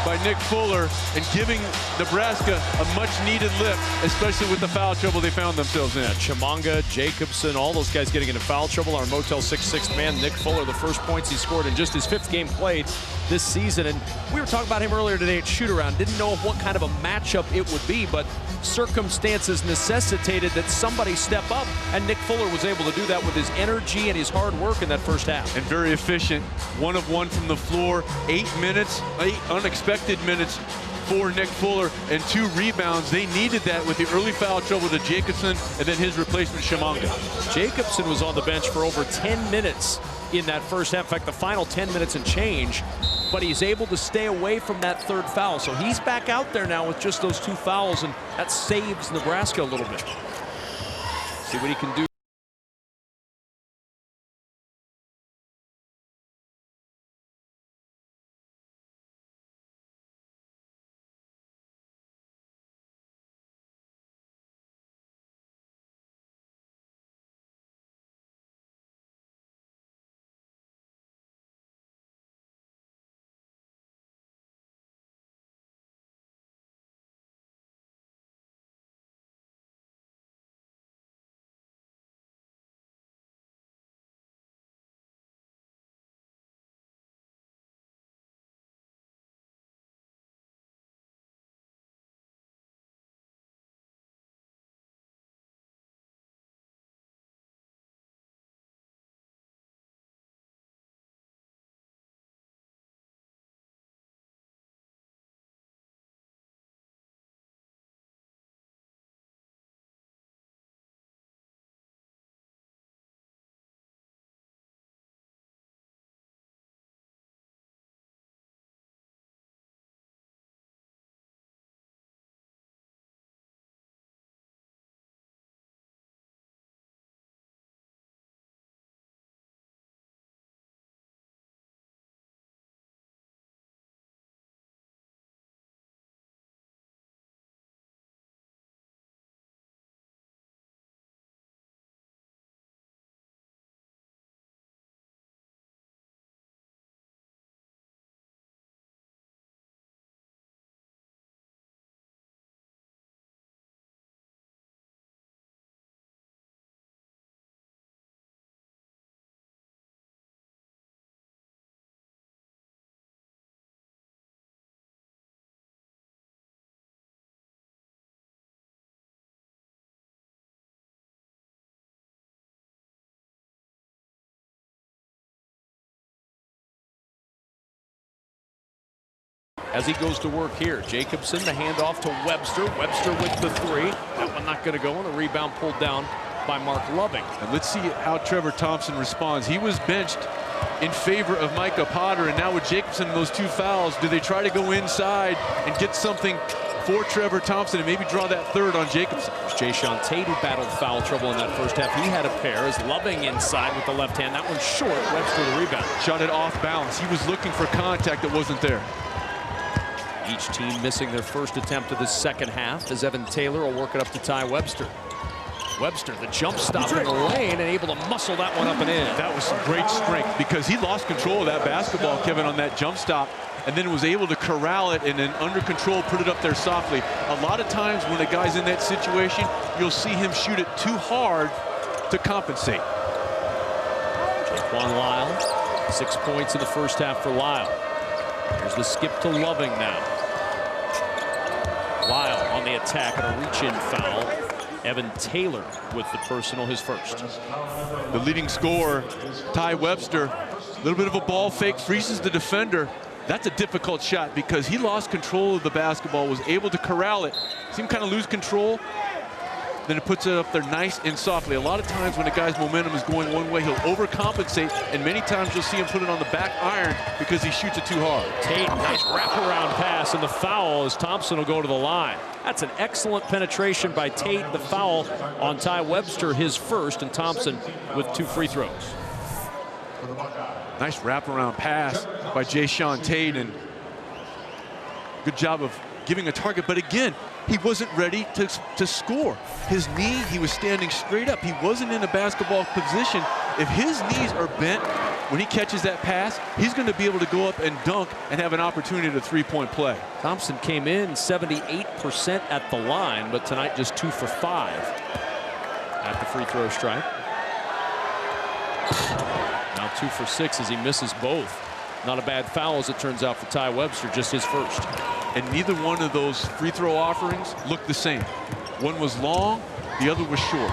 by Nick Fuller and giving Nebraska a much-needed lift, especially with the foul trouble they found themselves in. Chimanga, Jacobson, all those guys getting into foul trouble. Our Motel 6 sixth man, Nick Fuller, the first points he scored in just his 5th game played this season. And we were talking about him earlier today at shoot-around. Didn't know what kind of a matchup it would be, but circumstances necessitated that somebody step up, and Nick Fuller was able to do that with his energy and his hard work in that first half. And very efficient. 1 of 1 from the floor. 8 minutes, 8 unexpected minutes for Nick Fuller, and 2 rebounds. They needed that with the early foul trouble to Jacobson and then his replacement, Chimanga. Jacobson was on the bench for over 10 minutes in that first half. In fact, the final 10 minutes and change, but he's able to stay away from that 3rd foul. So he's back out there now with just those 2 fouls, and that saves Nebraska a little bit. See what he can do. As he goes to work here, Jacobson, the handoff to Webster. Webster with the 3. That one not going to go, and the rebound pulled down by Mark Loving. And let's see how Trevor Thompson responds. He was benched in favor of Micah Potter, and now with Jacobson and those 2 fouls, do they try to go inside and get something for Trevor Thompson and maybe draw that 3rd on Jacobson? Jayshawn Tate, who battled foul trouble in that first half. He had a pair. Is Loving inside with the left hand. That one's short. Webster the rebound. Shot it off balance. He was looking for contact that wasn't there. Each team missing their first attempt of the second half, as Evan Taylor will work it up to Ty Webster. Webster, the jump stop in the lane, and able to muscle that one up and in. That was some great strength, because he lost control of that basketball, Kevin, on that jump stop, and then was able to corral it and then under control put it up there softly. A lot of times when a guy's in that situation, you'll see him shoot it too hard to compensate. Jaquan Lyle, 6 points in the first half for Lyle. Here's the skip to Loving now. Lyle on the attack and a reach-in foul. Evan Taylor with the personal, his first. The leading scorer, Ty Webster, a little bit of a ball fake, freezes the defender. That's a difficult shot because he lost control of the basketball, was able to corral it. See him kind of lose control, then it puts it up there nice and softly. A lot of times when a guy's momentum is going one way, he'll overcompensate, and many times you'll see him put it on the back iron because he shoots it too hard. Tate, nice wraparound pass, and the foul as Thompson will go to the line. That's an excellent penetration by Tate. The foul on Ty Webster, his first, and Thompson with 2 free throws. Nice wraparound pass by Jayshawn Tate, and good job of giving a target, but again, he wasn't ready to score. His knee, he was standing straight up. He wasn't in a basketball position. If his knees are bent when he catches that pass, he's going to be able to go up and dunk and have an opportunity to 3-point play. Thompson came in 78% at the line, but tonight just 2 for 5 at the free throw stripe. Now 2 for 6 as he misses both. Not a bad foul, as it turns out, for Ty Webster, just his first. And neither one of those free throw offerings looked the same. One was long, the other was short.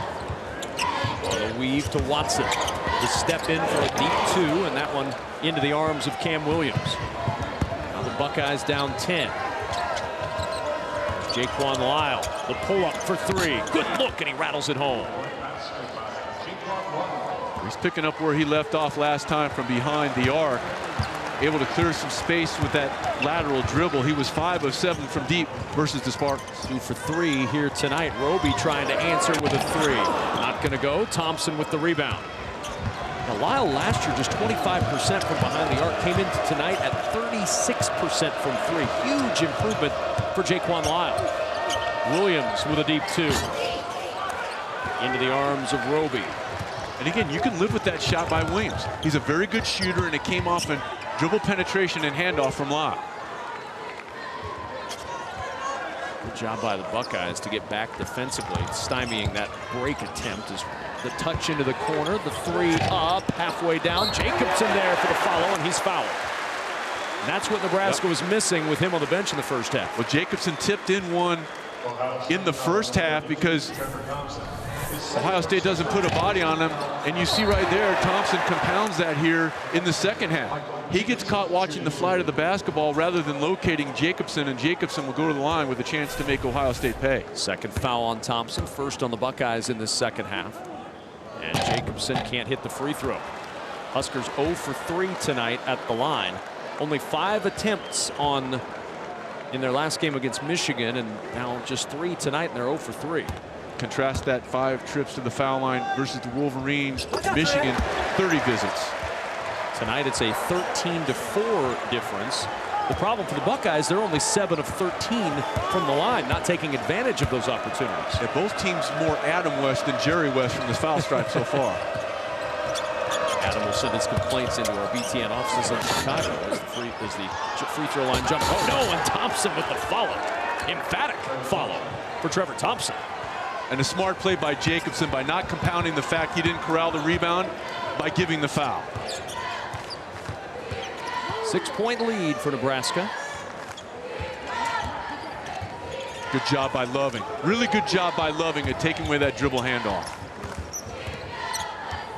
On the weave to Watson. The step in for a deep 2, and that one into the arms of Cam Williams. Now the Buckeyes down 10. Jaquan Lyle, the pull-up for 3. Good look, and he rattles it home. He's picking up where he left off last time from behind the arc. Able to clear some space with that lateral dribble. He was 5 of 7 from deep versus the Spartans. 2 for 3 here tonight. Roby trying to answer with a 3. Not going to go. Thompson with the rebound. Now Lyle last year just 25% from behind the arc. Came into tonight at 36% from 3. Huge improvement for Jaquan Lyle. Williams with a deep 2. Into the arms of Roby. And again, you can live with that shot by Williams. He's a very good shooter, and it came off in dribble penetration and handoff from Lyle. Good job by the Buckeyes to get back defensively, stymieing that break attempt. As the touch into the corner, the 3 up, halfway down. Jacobson there for the follow, and he's fouled. And that's what Nebraska was missing with him on the bench in the first half. Well, Jacobson tipped in one in the first half because Ohio State doesn't put a body on him, and you see right there, Thompson compounds that here in the second half. He gets caught watching the flight of the basketball rather than locating Jacobson, and Jacobson will go to the line with a chance to make Ohio State pay. Second foul on Thompson, first on the Buckeyes in this second half. And Jacobson can't hit the free throw. Huskers 0 for 3 tonight at the line. Only 5 attempts in their last game against Michigan, and now just 3 tonight, and they're 0 for 3. Contrast that 5 trips to the foul line versus the Wolverines. Michigan, 30 visits. Tonight it's a 13-4 difference. The problem for the Buckeyes, they're only 7 of 13 from the line, not taking advantage of those opportunities. Yeah, both teams more Adam West than Jerry West from the foul stripe so far. Adam will send his complaints into our BTN offices in Chicago as the free throw line jump. Oh no, and Thompson with the follow. Emphatic follow for Trevor Thompson. And a smart play by Jacobson by not compounding the fact he didn't corral the rebound by giving the foul. 6-point lead for Nebraska. Good job by Loving. Really good job by Loving at taking away that dribble handoff.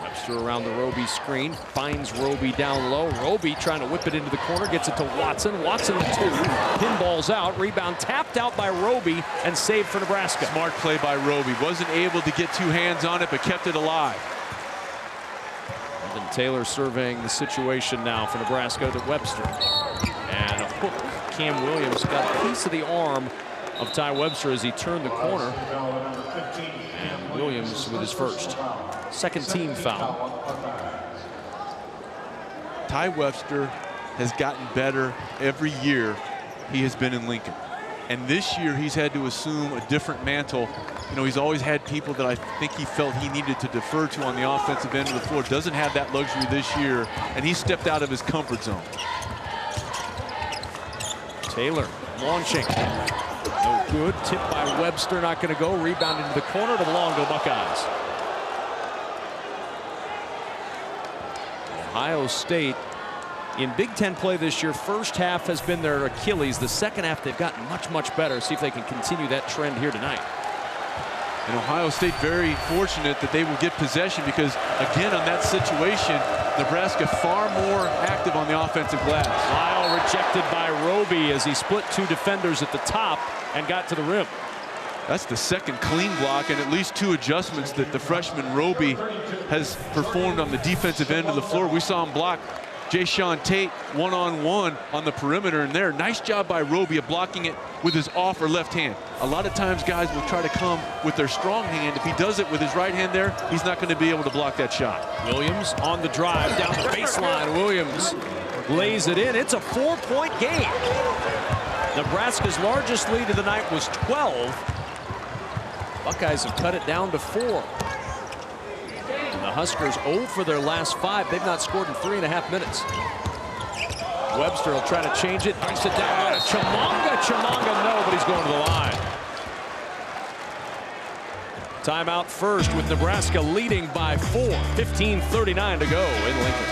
Webster around the Roby screen, finds Roby down low. Roby trying to whip it into the corner, gets it to Watson. Watson with 2, pinballs out, rebound tapped out by Roby and saved for Nebraska. Smart play by Roby. Wasn't able to get 2 hands on it, but kept it alive. Evan Taylor surveying the situation now for Nebraska to Webster. And a hook. Cam Williams got a piece of the arm of Ty Webster as he turned the corner. And Williams with his first. Second team foul. Ty Webster has gotten better every year he has been in Lincoln. And this year he's had to assume a different mantle. You know, he's always had people that I think he felt he needed to defer to on the offensive end of the floor. Doesn't have that luxury this year, and he stepped out of his comfort zone. Taylor launching. No good. Tip by Webster, not going to go. Rebound into the corner to belong to the Buckeyes. Ohio State in Big Ten play this year, first half has been their Achilles. The second half they've gotten much, much better. See if they can continue that trend here tonight. And Ohio State very fortunate that they will get possession because, again, on that situation, Nebraska far more active on the offensive glass. Lyle rejected by Roby as he split two defenders at the top and got to the rim. That's the second clean block and at least two adjustments that the freshman Roby has performed on the defensive end of the floor. We saw him block Jayshawn Tate one-on-one on the perimeter, and there, nice job by Roby of blocking it with his off or left hand. A lot of times guys will try to come with their strong hand. If he does it with his right hand there, he's not going to be able to block that shot. Williams on the drive down the baseline. Williams lays it in. It's a 4-point game. Nebraska's largest lead of the night was 12. Buckeyes have cut it down to 4. And the Huskers 0 for their last 5. They've not scored in 3.5 minutes. Webster will try to change it. Brings it down. Chimanga, no, but he's going to the line. Timeout first with Nebraska leading by 4. 15:39 to go in Lincoln.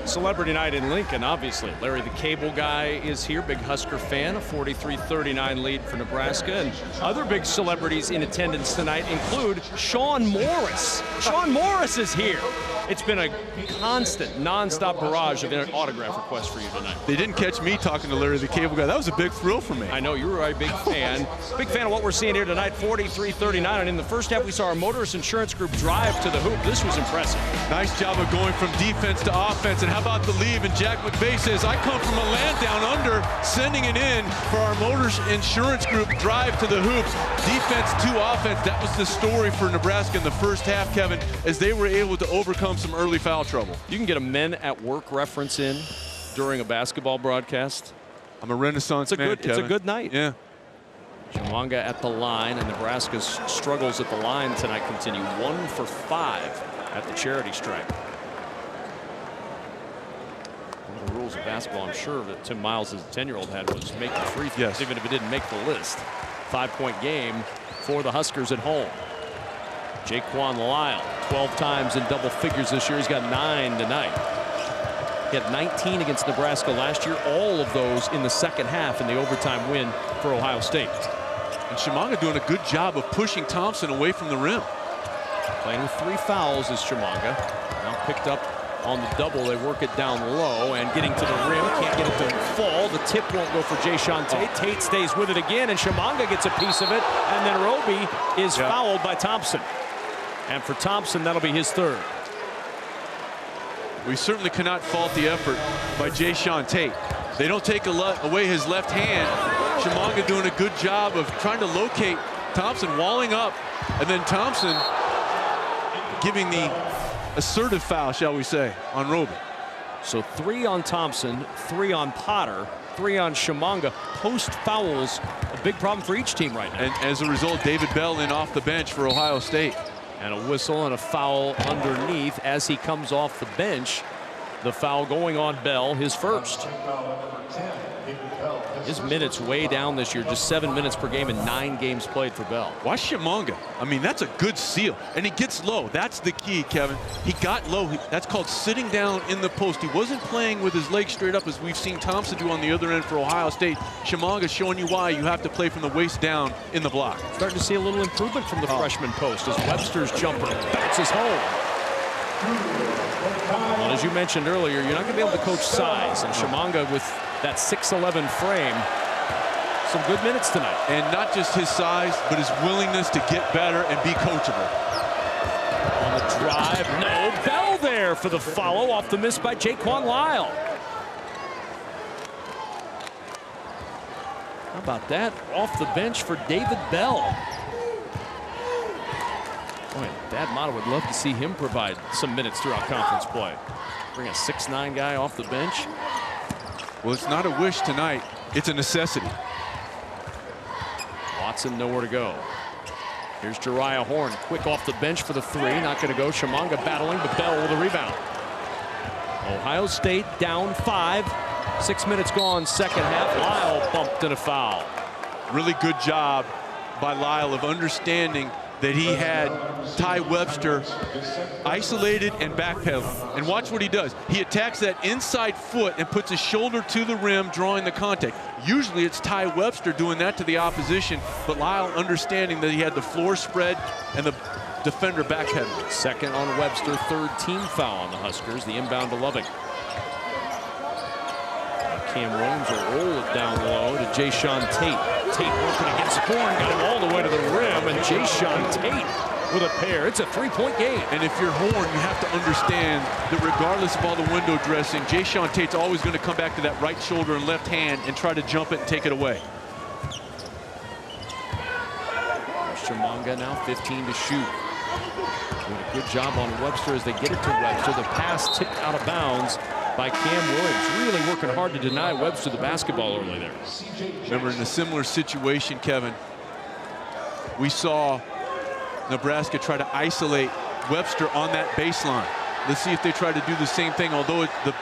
Celebrity night in Lincoln, obviously. Larry the Cable Guy is here, big Husker fan, a 43-39 lead for Nebraska. And other big celebrities in attendance tonight include Sean Morris. Sean Morris is here. It's been a constant, non-stop barrage of autograph requests for you tonight. They didn't catch me talking to Larry the Cable Guy. That was a big thrill for me. I know, you were a big fan. Big fan of what we're seeing here tonight, 43-39. And in the first half, we saw our Motorist Insurance Group drive to the hoop. This was impressive. Nice job of going from defense to offense. And how about the leave? And Jack McVay says, I come from a land down under, sending it in for our Motorist Insurance Group drive to the hoops. Defense to offense. That was the story for Nebraska in the first half, Kevin, as they were able to overcome some early foul trouble. You can get a men at work reference in during a basketball broadcast. I'm a Renaissance man, It's a good night. Yeah. Chimanga at the line, and Nebraska's struggles at the line tonight continue. 1 for 5 at the charity stripe. One of the rules of basketball, I'm sure, that Tim Miles, as a 10-year-old, had was make the free throws, yes, even if it didn't make the list. 5-point game for the Huskers at home. Jaquan Lyle, 12 times in double figures this year. He's got 9 tonight. He had 19 against Nebraska last year, all of those in the second half in the overtime win for Ohio State. And Chimanga doing a good job of pushing Thompson away from the rim. Playing with 3 fouls is Chimanga. Now picked up On the double, they work it down low and getting to the rim. Can't get it to fall. The tip won't go for Jayshawn Tate. Tate stays with it again, and Shimanga gets a piece of it. And then Roby is fouled by Thompson. And for Thompson, that'll be his third. We certainly cannot fault the effort by Jayshawn Tate. They don't take away his left hand. Shimanga doing a good job of trying to locate Thompson, walling up, and then Thompson giving the assertive foul, shall we say, on Roby. So 3 on Thompson, 3 on Potter, 3 on Shimanga. Post fouls, a big problem for each team right now. And as a result, David Bell in off the bench for Ohio State. And a whistle and a foul underneath as he comes off the bench. The foul going on Bell, his first. His minutes way down this year, just 7 minutes per game and 9 games played for Bell. Watch Shimanga. I mean, that's a good seal. And he gets low. That's the key, Kevin. He got low. That's called sitting down in the post. He wasn't playing with his legs straight up as we've seen Thompson do on the other end for Ohio State. Shimanga showing you why you have to play from the waist down in the block. Starting to see a little improvement from the freshman post as Webster's jumper bounces home. Well, as you mentioned earlier, you're not going to be able to coach size, and Shimanga with that 6'11" frame, some good minutes tonight. And not just his size, but his willingness to get better and be coachable. On the drive, no. Bell there for the follow off the miss by Jaquan Lyle. How about that? Off the bench for David Bell. Boy, Dad Mata would love to see him provide some minutes throughout conference play. Bring a 6'9" guy off the bench. Well, it's not a wish tonight. It's a necessity. Watson nowhere to go. Here's Jariah Horn, quick off the bench for the 3. Not going to go. Shimanga battling, but Bell with a rebound. Ohio State down 5. 6 minutes gone, second half. Lyle bumped in a foul. Really good job by Lyle of understanding that he had Ty Webster isolated and backpedaling. And watch what he does. He attacks that inside foot and puts his shoulder to the rim, drawing the contact. Usually it's Ty Webster doing that to the opposition, but Lyle understanding that he had the floor spread and the defender backpedaling. Second on Webster, third team foul on the Huskers. The inbound to Loving. Cam Williams will roll it down low to Jayshawn Tate. Tate working against Horn, got him all the way to the rim, and Jayshawn Tate with a pair. It's a 3-point game. And if you're Horn, you have to understand that regardless of all the window dressing, Jayshawn Tate's always going to come back to that right shoulder and left hand and try to jump it and take it away. Shimanga now 15 to shoot. Doing a good job on Webster as they get it to Webster. The pass tipped out of bounds by Cam Williams. Really working hard to deny Webster the basketball early there. Remember, in a similar situation, Kevin, we saw Nebraska try to isolate Webster on that baseline. Let's see if they try to do the same thing. Although the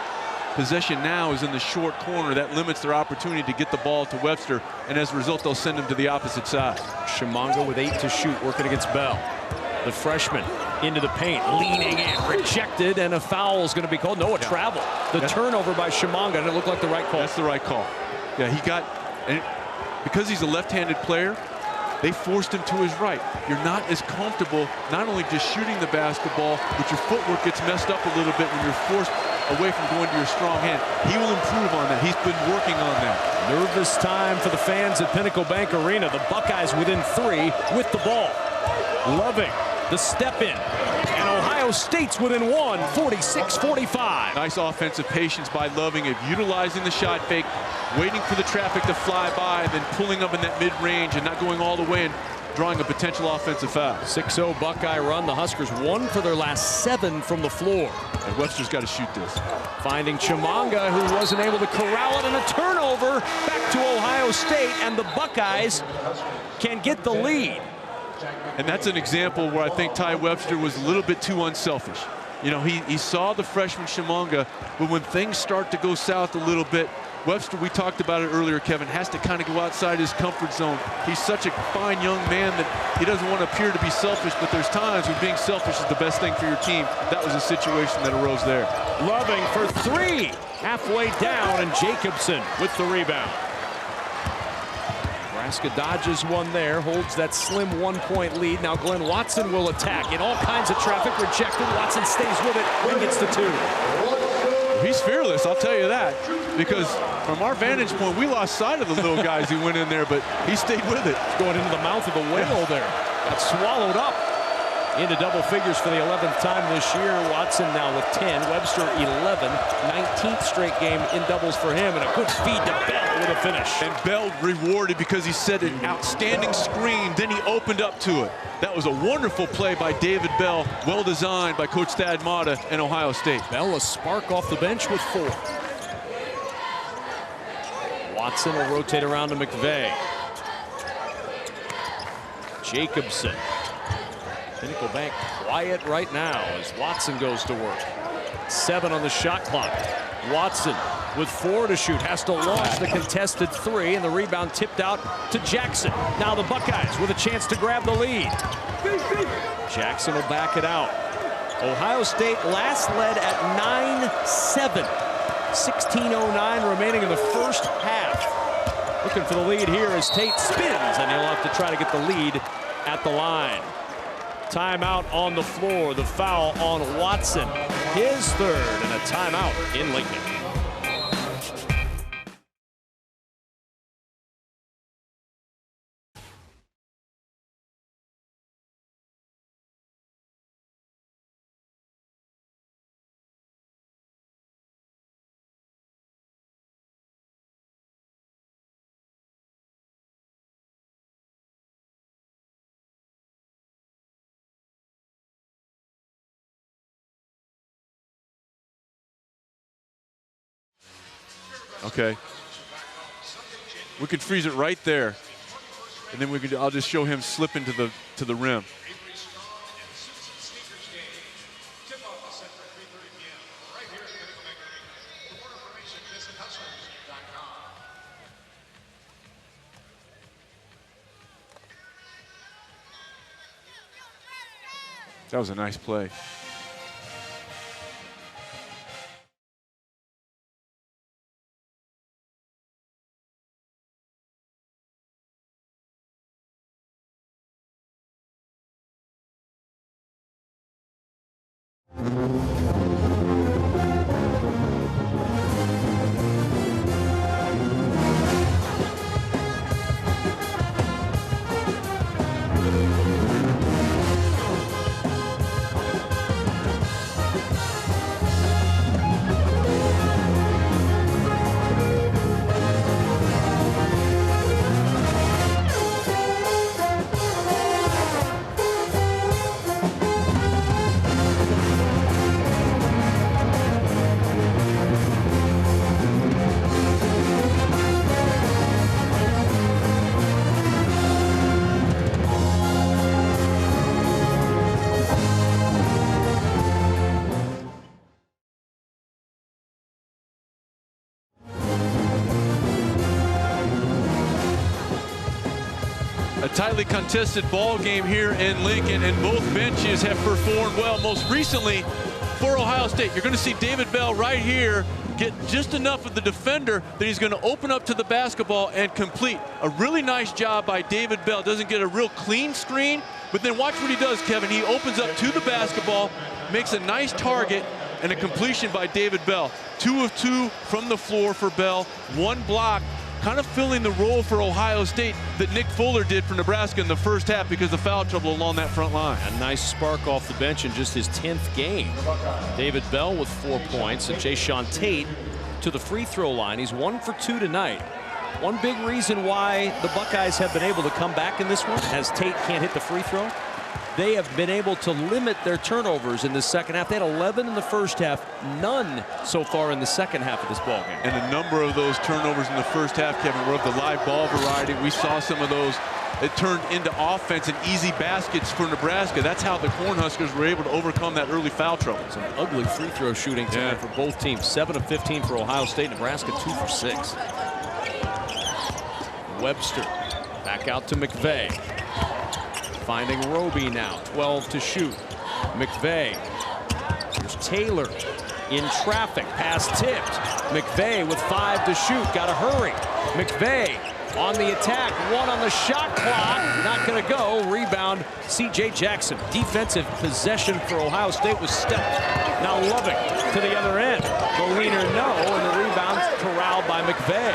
possession now is in the short corner, that limits their opportunity to get the ball to Webster, and as a result, they'll send him to the opposite side. Shimanga with 8 to shoot, working against Bell. The freshman into the paint, leaning in, rejected, and a foul is going to be called. No, a travel. The turnover by Shimanga, and it looked like the right call. That's the right call. Yeah, he got, and because he's a left-handed player, they forced him to his right. You're not as comfortable not only just shooting the basketball, but your footwork gets messed up a little bit when you're forced away from going to your strong hand. He will improve on that. He's been working on that. Nervous time for the fans at Pinnacle Bank Arena. The Buckeyes within 3 with the ball. Loving the step in, and Ohio State's within 1, 46-45. Nice offensive patience by Loving of utilizing the shot fake, waiting for the traffic to fly by, and then pulling up in that mid-range and not going all the way and drawing a potential offensive foul. 6-0 Buckeye run. The Huskers 1 for their last 7 from the floor. And Webster's got to shoot this. Finding Shimanga, who wasn't able to corral it, and a turnover back to Ohio State, and the Buckeyes can get the lead. And that's an example where I think Ty Webster was a little bit too unselfish. You know, he saw the freshman Shimanga, but when things start to go south a little bit, Webster, we talked about it earlier, Kevin, has to kind of go outside his comfort zone. He's such a fine young man that he doesn't want to appear to be selfish, but there's times when being selfish is the best thing for your team. That was a situation that arose there. Loving for 3, halfway down, and Jacobson with the rebound. Nebraska dodges one there, holds that slim 1-point lead. Now Glenn Watson will attack in all kinds of traffic, rejected. Watson stays with it and gets the 2. He's fearless, I'll tell you that, because from our vantage point, we lost sight of the little guys who went in there, but he stayed with it. Going into the mouth of the whale there. Got swallowed up into double figures for the 11th time this year. Watson now with 10, Webster 11, 19th straight game in doubles for him, and a good feed to Bell with a finish. And Bell rewarded because he set an outstanding screen, then he opened up to it. That was a wonderful play by David Bell, well designed by Coach Thad Mata and Ohio State. Bell a spark off the bench with 4. Watson will rotate around to McVeigh. Jacobson. Pinnacle Bank quiet right now as Watson goes to work. 7 on the shot clock. Watson with 4 to shoot, has to launch the contested 3, and the rebound tipped out to Jackson. Now the Buckeyes with a chance to grab the lead. Jackson will back it out. Ohio State last led at 9-7. 16:09 remaining in the first half. Looking for the lead here as Tate spins, and he'll have to try to get the lead at the line. Timeout on the floor. The foul on Watson. His 3rd, and a timeout in Lincoln. Okay. We could freeze it right there, and then we could. I'll just show him slipping to the rim. That was a nice play. A tightly contested ball game here in Lincoln, and both benches have performed well. Most recently for Ohio State, you're going to see David Bell right here get just enough of the defender that he's going to open up to the basketball and complete. A really nice job by David Bell. Doesn't get a real clean screen, but then watch what he does, Kevin. He opens up to the basketball, makes a nice target, and a completion by David Bell. 2 of 2 from the floor for Bell. 1 block, kind of filling the role for Ohio State that Nick Fuller did for Nebraska in the first half because of foul trouble along that front line. A nice spark off the bench in just his 10th game. David Bell with 4 points, and Jayshawn Tate to the free throw line. He's 1 for 2 tonight. One big reason why the Buckeyes have been able to come back in this one, as Tate can't hit the free throw, they have been able to limit their turnovers in the second half. They had 11 in the first half, none so far in the second half of this ballgame. And a number of those turnovers in the first half, Kevin, were of the live ball variety. We saw some of those. It turned into offense and easy baskets for Nebraska. That's how the Cornhuskers were able to overcome that early foul trouble. Some ugly free throw shooting tonight for both teams. 7 of 15 for Ohio State. Nebraska 2 for 6. Webster back out to McVeigh. Finding Roby now, 12 to shoot. McVeigh. Here's Taylor in traffic, pass tipped. McVeigh with 5 to shoot, gotta hurry. McVeigh on the attack. One on the shot clock. Not going to go. Rebound, C.J. Jackson. Defensive possession for Ohio State was stepped. Now Loving to the other end. The leaner no, and the rebound's corralled by McVay.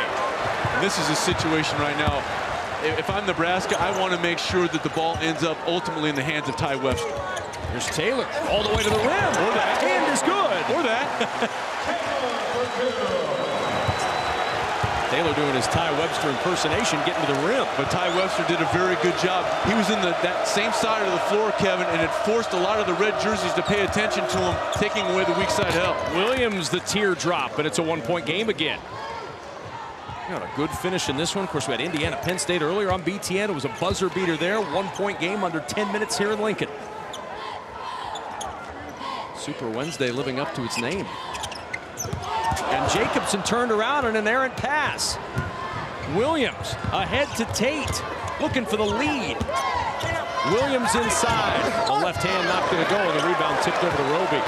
And this is a situation right now. If I'm Nebraska, I want to make sure that the ball ends up ultimately in the hands of Ty Webster. Here's Taylor all the way to the rim. Or that. Hand is good. Or that. Taylor doing his Ty Webster impersonation, getting to the rim. But Ty Webster did a very good job. He was in that same side of the floor, Kevin, and it forced a lot of the red jerseys to pay attention to him, taking away the weak side help. Williams, the teardrop, and it's a one-point game again. Got a good finish in this one. Of course, we had Indiana, Penn State earlier on BTN. It was a buzzer beater there. One-point game under 10 minutes here in Lincoln. Super Wednesday living up to its name. And Jacobson turned around on an errant pass. Williams ahead to Tate, looking for the lead. Williams inside. The left hand not going to go, and the rebound tipped over to Roby.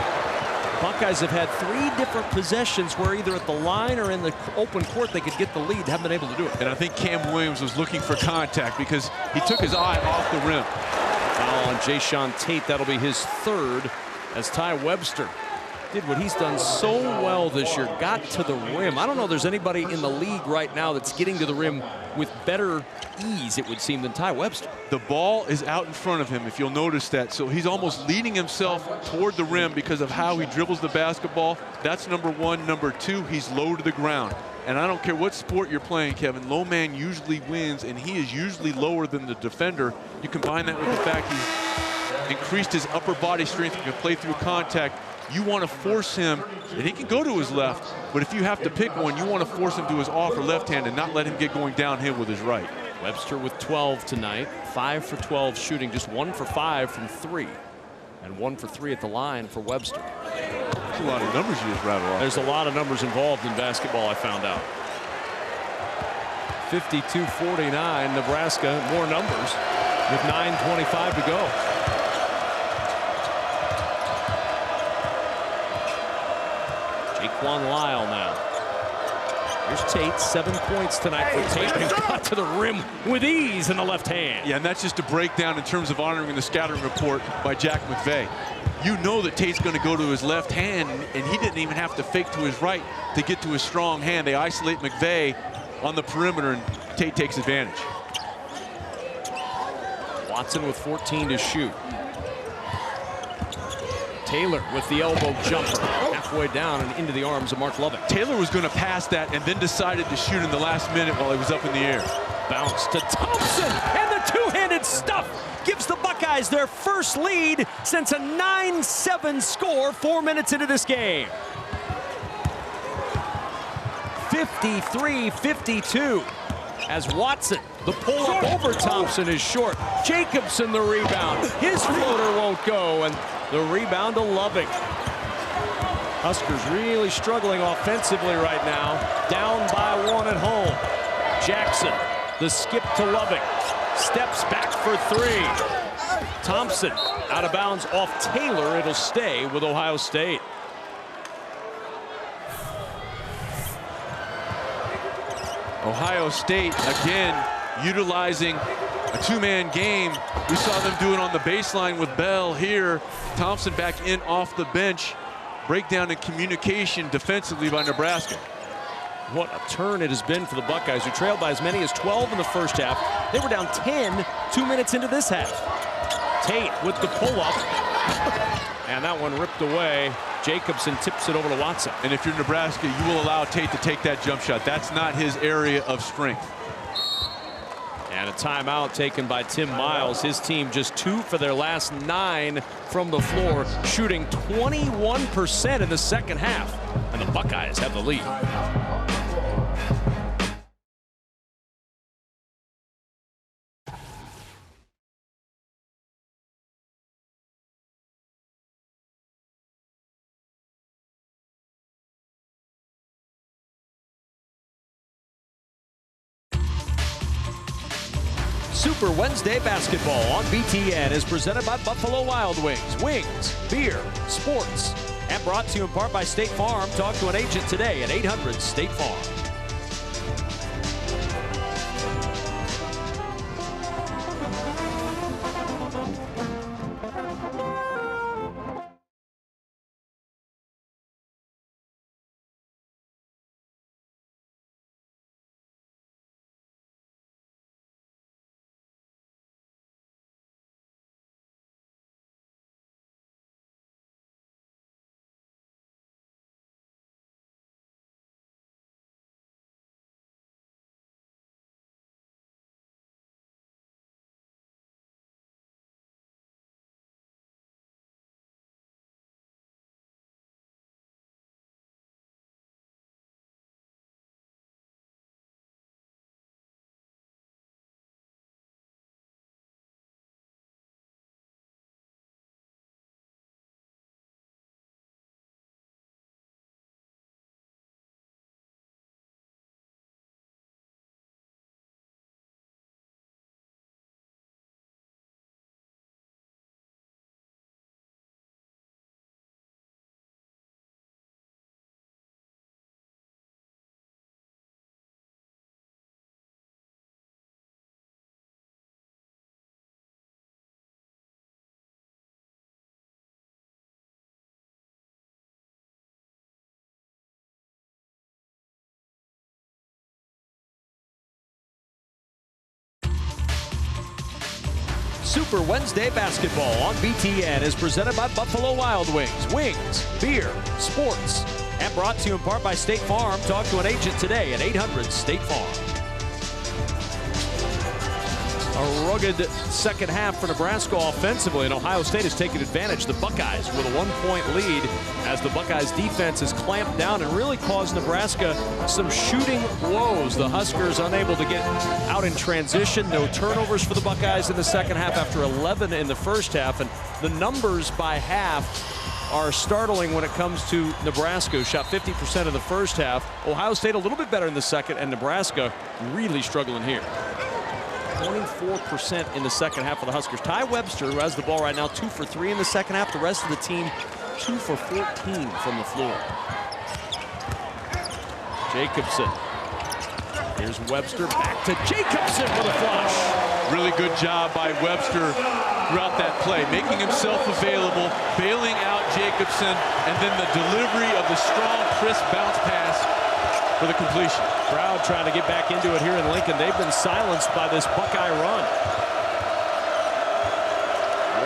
Buckeyes have had 3 different possessions where either at the line or in the open court they could get the lead. Haven't been able to do it. And I think Cam Williams was looking for contact because he took his eye off the rim. Foul on Jayshawn Tate. That'll be his 3rd as Ty Webster did what he's done so well this year, got to the rim. I don't know if there's anybody in the league right now that's getting to the rim with better ease, it would seem, than Ty Webster. The ball is out in front of him, if you'll notice that. So he's almost leading himself toward the rim because of how he dribbles the basketball. That's number 1. Number 2, he's low to the ground. And I don't care what sport you're playing, Kevin, low man usually wins, and he is usually lower than the defender. You combine that with the fact he's increased his upper body strength and can play through contact. You want to force him, and he can go to his left, but if you have to pick one, you want to force him to his off or left hand and not let him get going downhill with his right. Webster with 12 tonight, 5 for 12 shooting, just 1 for 5 from 3, and 1 for 3 at the line for Webster. That's a lot of numbers you just rattled off. There's a lot of numbers involved in basketball, I found out. 52-49, Nebraska, more numbers with 9:25 to go. Jaquan Lyle now. Here's Tate, 7 points tonight for Tate, who got to the rim with ease in the left hand. Yeah, and that's just a breakdown in terms of honoring the scattering report by Jack McVay. You know that Tate's going to go to his left hand, and he didn't even have to fake to his right to get to his strong hand. They isolate McVay on the perimeter, and Tate takes advantage. Watson with 14 to shoot. Taylor with the elbow jumper, halfway down and into the arms of Mark Loving. Taylor was going to pass that and then decided to shoot in the last minute while he was up in the air. Bounce to Thompson, and the two-handed stuff gives the Buckeyes their first lead since a 9-7 score 4 minutes into this game. 53-52 as Watson, the pull-up over Thompson is short. Jacobson the rebound. His floater won't go, and the rebound to Loving. Huskers really struggling offensively right now. Down by 1 at home. Jackson, the skip to Loving. Steps back for 3. Thompson out of bounds off Taylor. It'll stay with Ohio State. Ohio State, again, utilizing a 2-man game. We saw them do it on the baseline with Bell here. Thompson back in off the bench. Breakdown in communication defensively by Nebraska. What a turn it has been for the Buckeyes, who trailed by as many as 12 in the first half. They were down 10 2 minutes into this half. Tate with the pull-up. And that one ripped away. Jacobson tips it over to Watson. And if you're Nebraska, you will allow Tate to take that jump shot. That's not his area of strength. And a timeout taken by Tim Miles. His team just 2 for their last 9 from the floor, shooting 21% in the second half. And the Buckeyes have the lead. Super Wednesday basketball on BTN is presented by Buffalo Wild Wings. Wings, beer, sports. And brought to you in part by State Farm. Talk to an agent today at 800-STATE-FARM. Super Wednesday basketball on BTN is presented by Buffalo Wild Wings. Wings, beer, sports, and brought to you in part by State Farm. Talk to an agent today at 800-STATE-FARM. A rugged second half for Nebraska offensively, and Ohio State has taken advantage. The Buckeyes with a 1-point lead as the Buckeyes defense has clamped down and really caused Nebraska some shooting woes. The Huskers unable to get out in transition. No turnovers for the Buckeyes in the second half after 11 in the first half, and the numbers by half are startling when it comes to Nebraska, who shot 50% of the first half. Ohio State a little bit better in the second, and Nebraska really struggling here. 24% in the second half for the Huskers. Ty Webster, who has the ball right now, 2 for 3 in the second half. The rest of the team, 2 for 14 from the floor. Jacobson. Here's Webster, back to Jacobson with a flush. Really good job by Webster throughout that play, making himself available, bailing out Jacobson, and then the delivery of the strong, crisp bounce pass for the completion. Crowd trying to get back into it here in Lincoln. They've been silenced by this Buckeye run.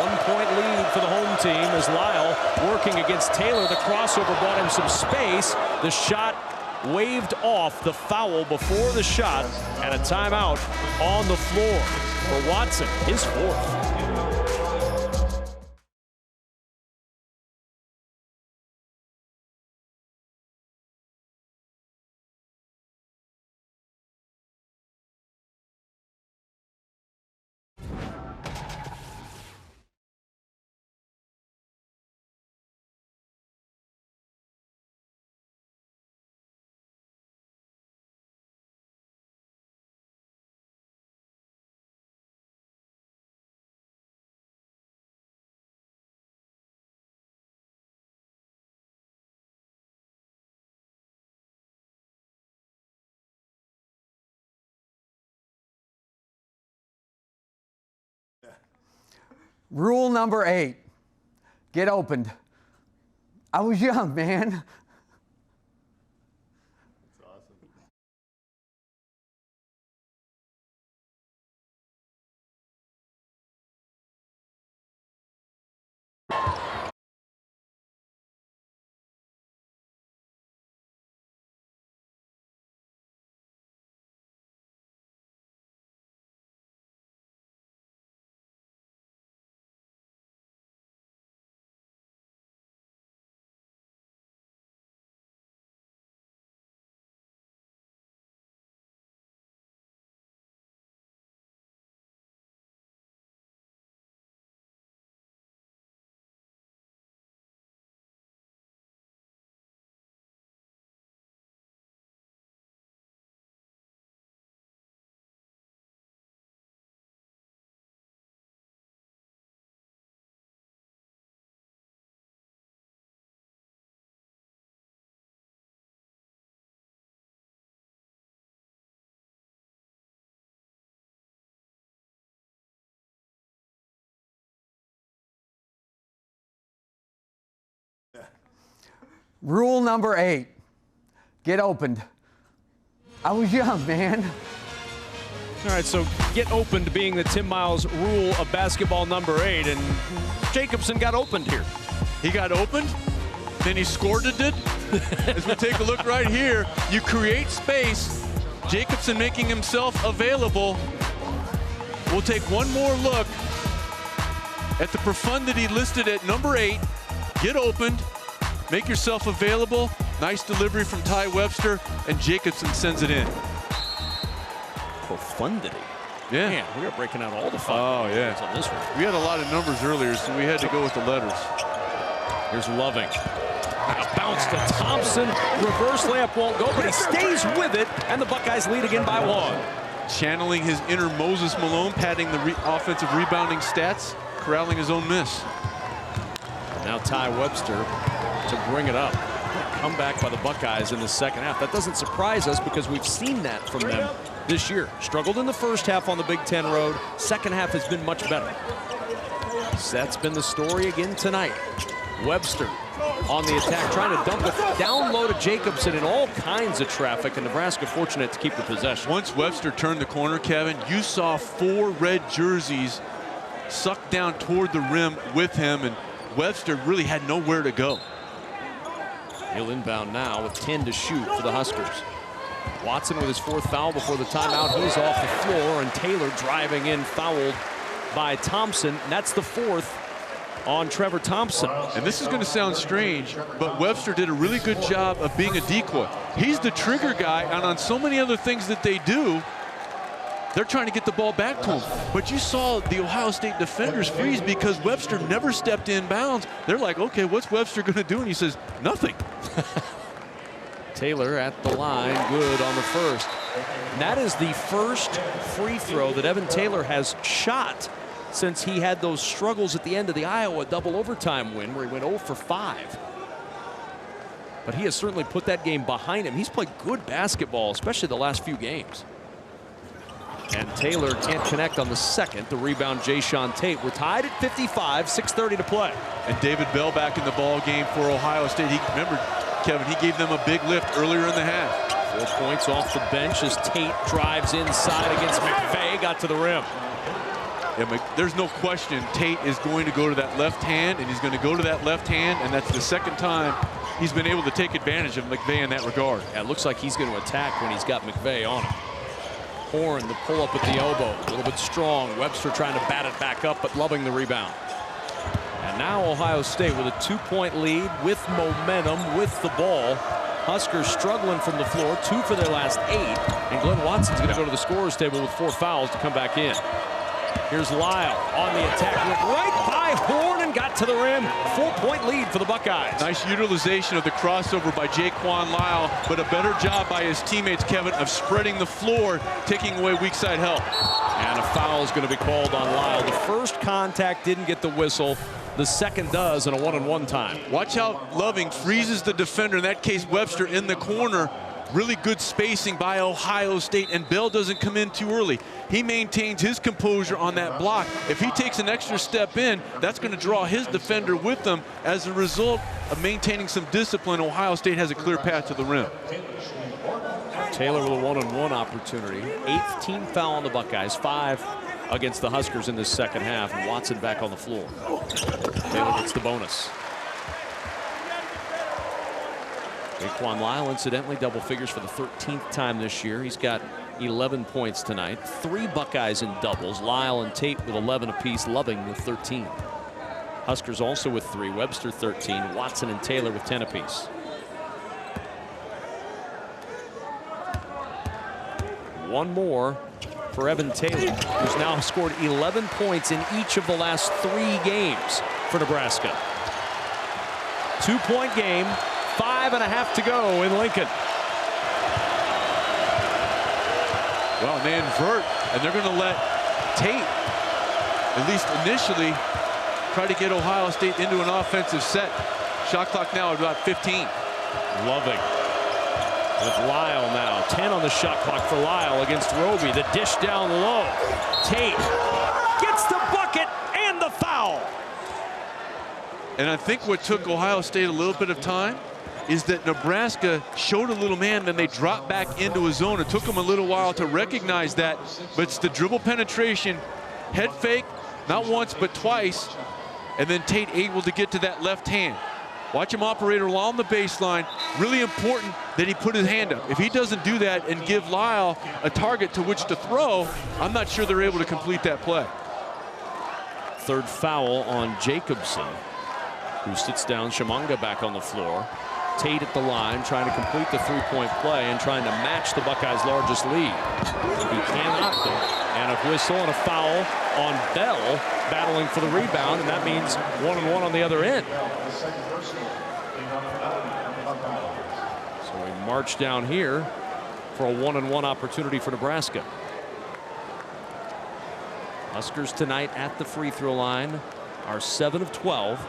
1-point lead for the home team as Lyle working against Taylor. The crossover brought him some space. The shot waved off the foul before the shot, and a timeout on the floor for Watson, his fourth. Rule number 8, get opened. I was young, man. Rule number 8, get opened. I was young, man. All right, so get opened being the Tim Miles rule of basketball number 8, and Jacobson got opened here. He got opened, then he scored it. As we take a look right here, you create space. Jacobson making himself available. We'll take one more look at the profundity listed at number 8. Get opened, make yourself available. Nice delivery from Ty Webster, and Jacobson sends it in. Profundity. Yeah. Man, we are breaking out all the fun. Oh, yeah. On this one. We had a lot of numbers earlier, so we had to go with the letters. Here's Loving. A bounce to Thompson. Reverse layup won't go, but he stays with it, and the Buckeyes lead again by 1. Channeling his inner Moses Malone, padding the offensive rebounding stats, corralling his own miss. Now Ty Webster to bring it up. Comeback by the Buckeyes in the second half. That doesn't surprise us because we've seen that from them this year. Struggled in the first half on the Big Ten road. Second half has been much better. That's been the story again tonight. Webster on the attack, trying to dump it down low to Jacobson in all kinds of traffic, and Nebraska fortunate to keep the possession. Once Webster turned the corner, Kevin, you saw 4 red jerseys sucked down toward the rim with him, and Webster really had nowhere to go. He'll inbound now with 10 to shoot for the Huskers. Watson with his 4th foul before the timeout. He's off the floor, and Taylor driving in, fouled by Thompson. And that's the 4th on Trevor Thompson. And this is going to sound strange, but Webster did a really good job of being a decoy. He's the trigger guy, and on so many other things that they do, they're trying to get the ball back to him. But you saw the Ohio State defenders freeze because Webster never stepped in bounds. They're like, okay, what's Webster going to do? And he says, nothing. Taylor at the line, good on the first. And that is the first free throw that Evan Taylor has shot since he had those struggles at the end of the Iowa double overtime win where he went 0 for 5. But he has certainly put that game behind him. He's played good basketball, especially the last few games. And Taylor can't connect on the second. The rebound, Jayshawn Tate. We're tied at 55, 6:30 to play. And David Bell back in the ball game for Ohio State. Remember, Kevin, he gave them a big lift earlier in the half. 4 points off the bench as Tate drives inside against McVay, got to the rim. Yeah, there's no question Tate is going to go to that left hand, and he's going to go to that left hand, and that's the second time he's been able to take advantage of McVay in that regard. Yeah, it looks like he's going to attack when he's got McVay on him. Horn, the pull up at the elbow, a little bit strong. Webster trying to bat it back up, but loving the rebound. And now Ohio State with a 2-point lead, with momentum, with the ball. Huskers struggling from the floor, 2 for their last 8. And Glenn Watson's going to go to the scorer's table with 4 fouls to come back in. Here's Lyle on the attack, went right by Horn and got to the rim. 4-point lead for the Buckeyes. Nice utilization of the crossover by Jaquan Lyle, but a better job by his teammates, Kevin, of spreading the floor, taking away weak side help. And a foul is going to be called on Lyle. The first contact didn't get the whistle. The second does in a 1-on-1 time. Watch how Loving freezes the defender, in that case Webster, in the corner. Really good spacing by Ohio State, and Bell doesn't come in too early. He maintains his composure on that block. If he takes an extra step in, that's going to draw his defender with them. As a result of maintaining some discipline, Ohio State has a clear path to the rim. Taylor with a 1-on-1 opportunity. 8th team foul on the Buckeyes, 5 against the Huskers in this second half, and Watson back on the floor. Taylor gets the bonus. Jaquan Lyle, incidentally, double figures for the 13th time this year. He's got 11 points tonight. 3 Buckeyes in doubles. Lyle and Tate with 11 apiece, Loving with 13. Huskers also with 3. Webster 13. Watson and Taylor with 10 apiece. One more for Evan Taylor, who's now scored 11 points in each of the last 3 games for Nebraska. 2-point game. 5.5 to go in Lincoln. Well, they invert, and they're going to let Tate, at least initially, try to get Ohio State into an offensive set. Shot clock now at about 15. Loving with Lyle now. 10 on the shot clock for Lyle against Roby. The dish down low. Tate gets the bucket and the foul. And I think what took Ohio State a little bit of time is that Nebraska showed a little man, then they dropped back into a zone. It took them a little while to recognize that, but it's the dribble penetration, head fake, not once but twice, and then Tate able to get to that left hand. Watch him operate along the baseline. Really important that he put his hand up. If he doesn't do that and give Lyle a target to which to throw, I'm not sure they're able to complete that play. 3rd foul on Jacobson, who sits down. Chimanga back on the floor. Tate at the line, trying to complete the 3-point play and trying to match the Buckeyes' largest lead. He cannot though. And a whistle and a foul on Bell, battling for the rebound, and that means 1-on-1 on the other end. So we march down here for a 1-on-1 opportunity for Nebraska. Huskers tonight at the free throw line are 7 of 12.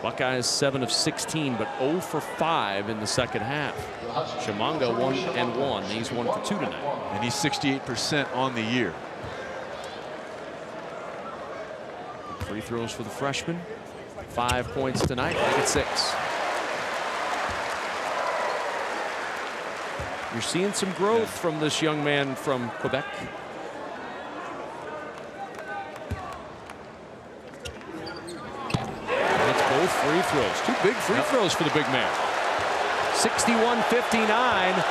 Buckeyes 7 of 16, but 0 for 5 in the second half. Chimanga 1-1. He's 1 for 2 tonight. And he's 68% on the year. Free throws for the freshman. 5 points tonight, make it 6. You're seeing some growth from this young man from Quebec. both free throws. Two big free throws for the big man. 61-59.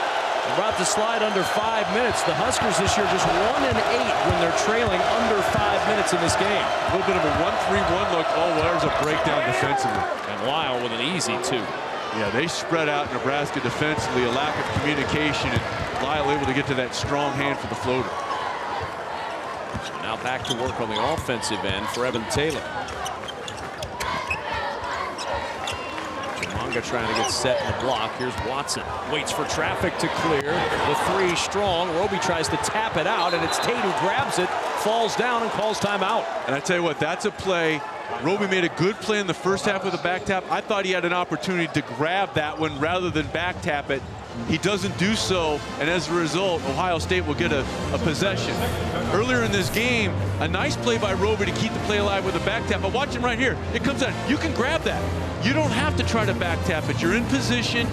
About to slide under 5 minutes. The Huskers this year just 1-8 when they're trailing under 5 minutes in this game. A little bit of a 1-3-1 look. Oh, there's a breakdown defensively. And Lyle with an easy two. Yeah, they spread out Nebraska defensively, a lack of communication, and Lyle able to get to that strong hand for the floater. So now back to work on the offensive end for Evan Taylor. Manga trying to get set in the block. Here's Watson. Waits for traffic to clear. The three strong. Roby tries to tap it out, and it's Tate who grabs it, falls down, and calls timeout. And I tell you what, that's a play. Roby made a good play in the first half with a back tap. I thought he had an opportunity to grab that one rather than back tap it. He doesn't do so, and as a result, Ohio State will get a possession. Earlier in this game, a nice play by Roby to keep the play alive with a back tap. But watch him right here. It comes out. You can grab that. You don't have to try to back tap it. You're in position.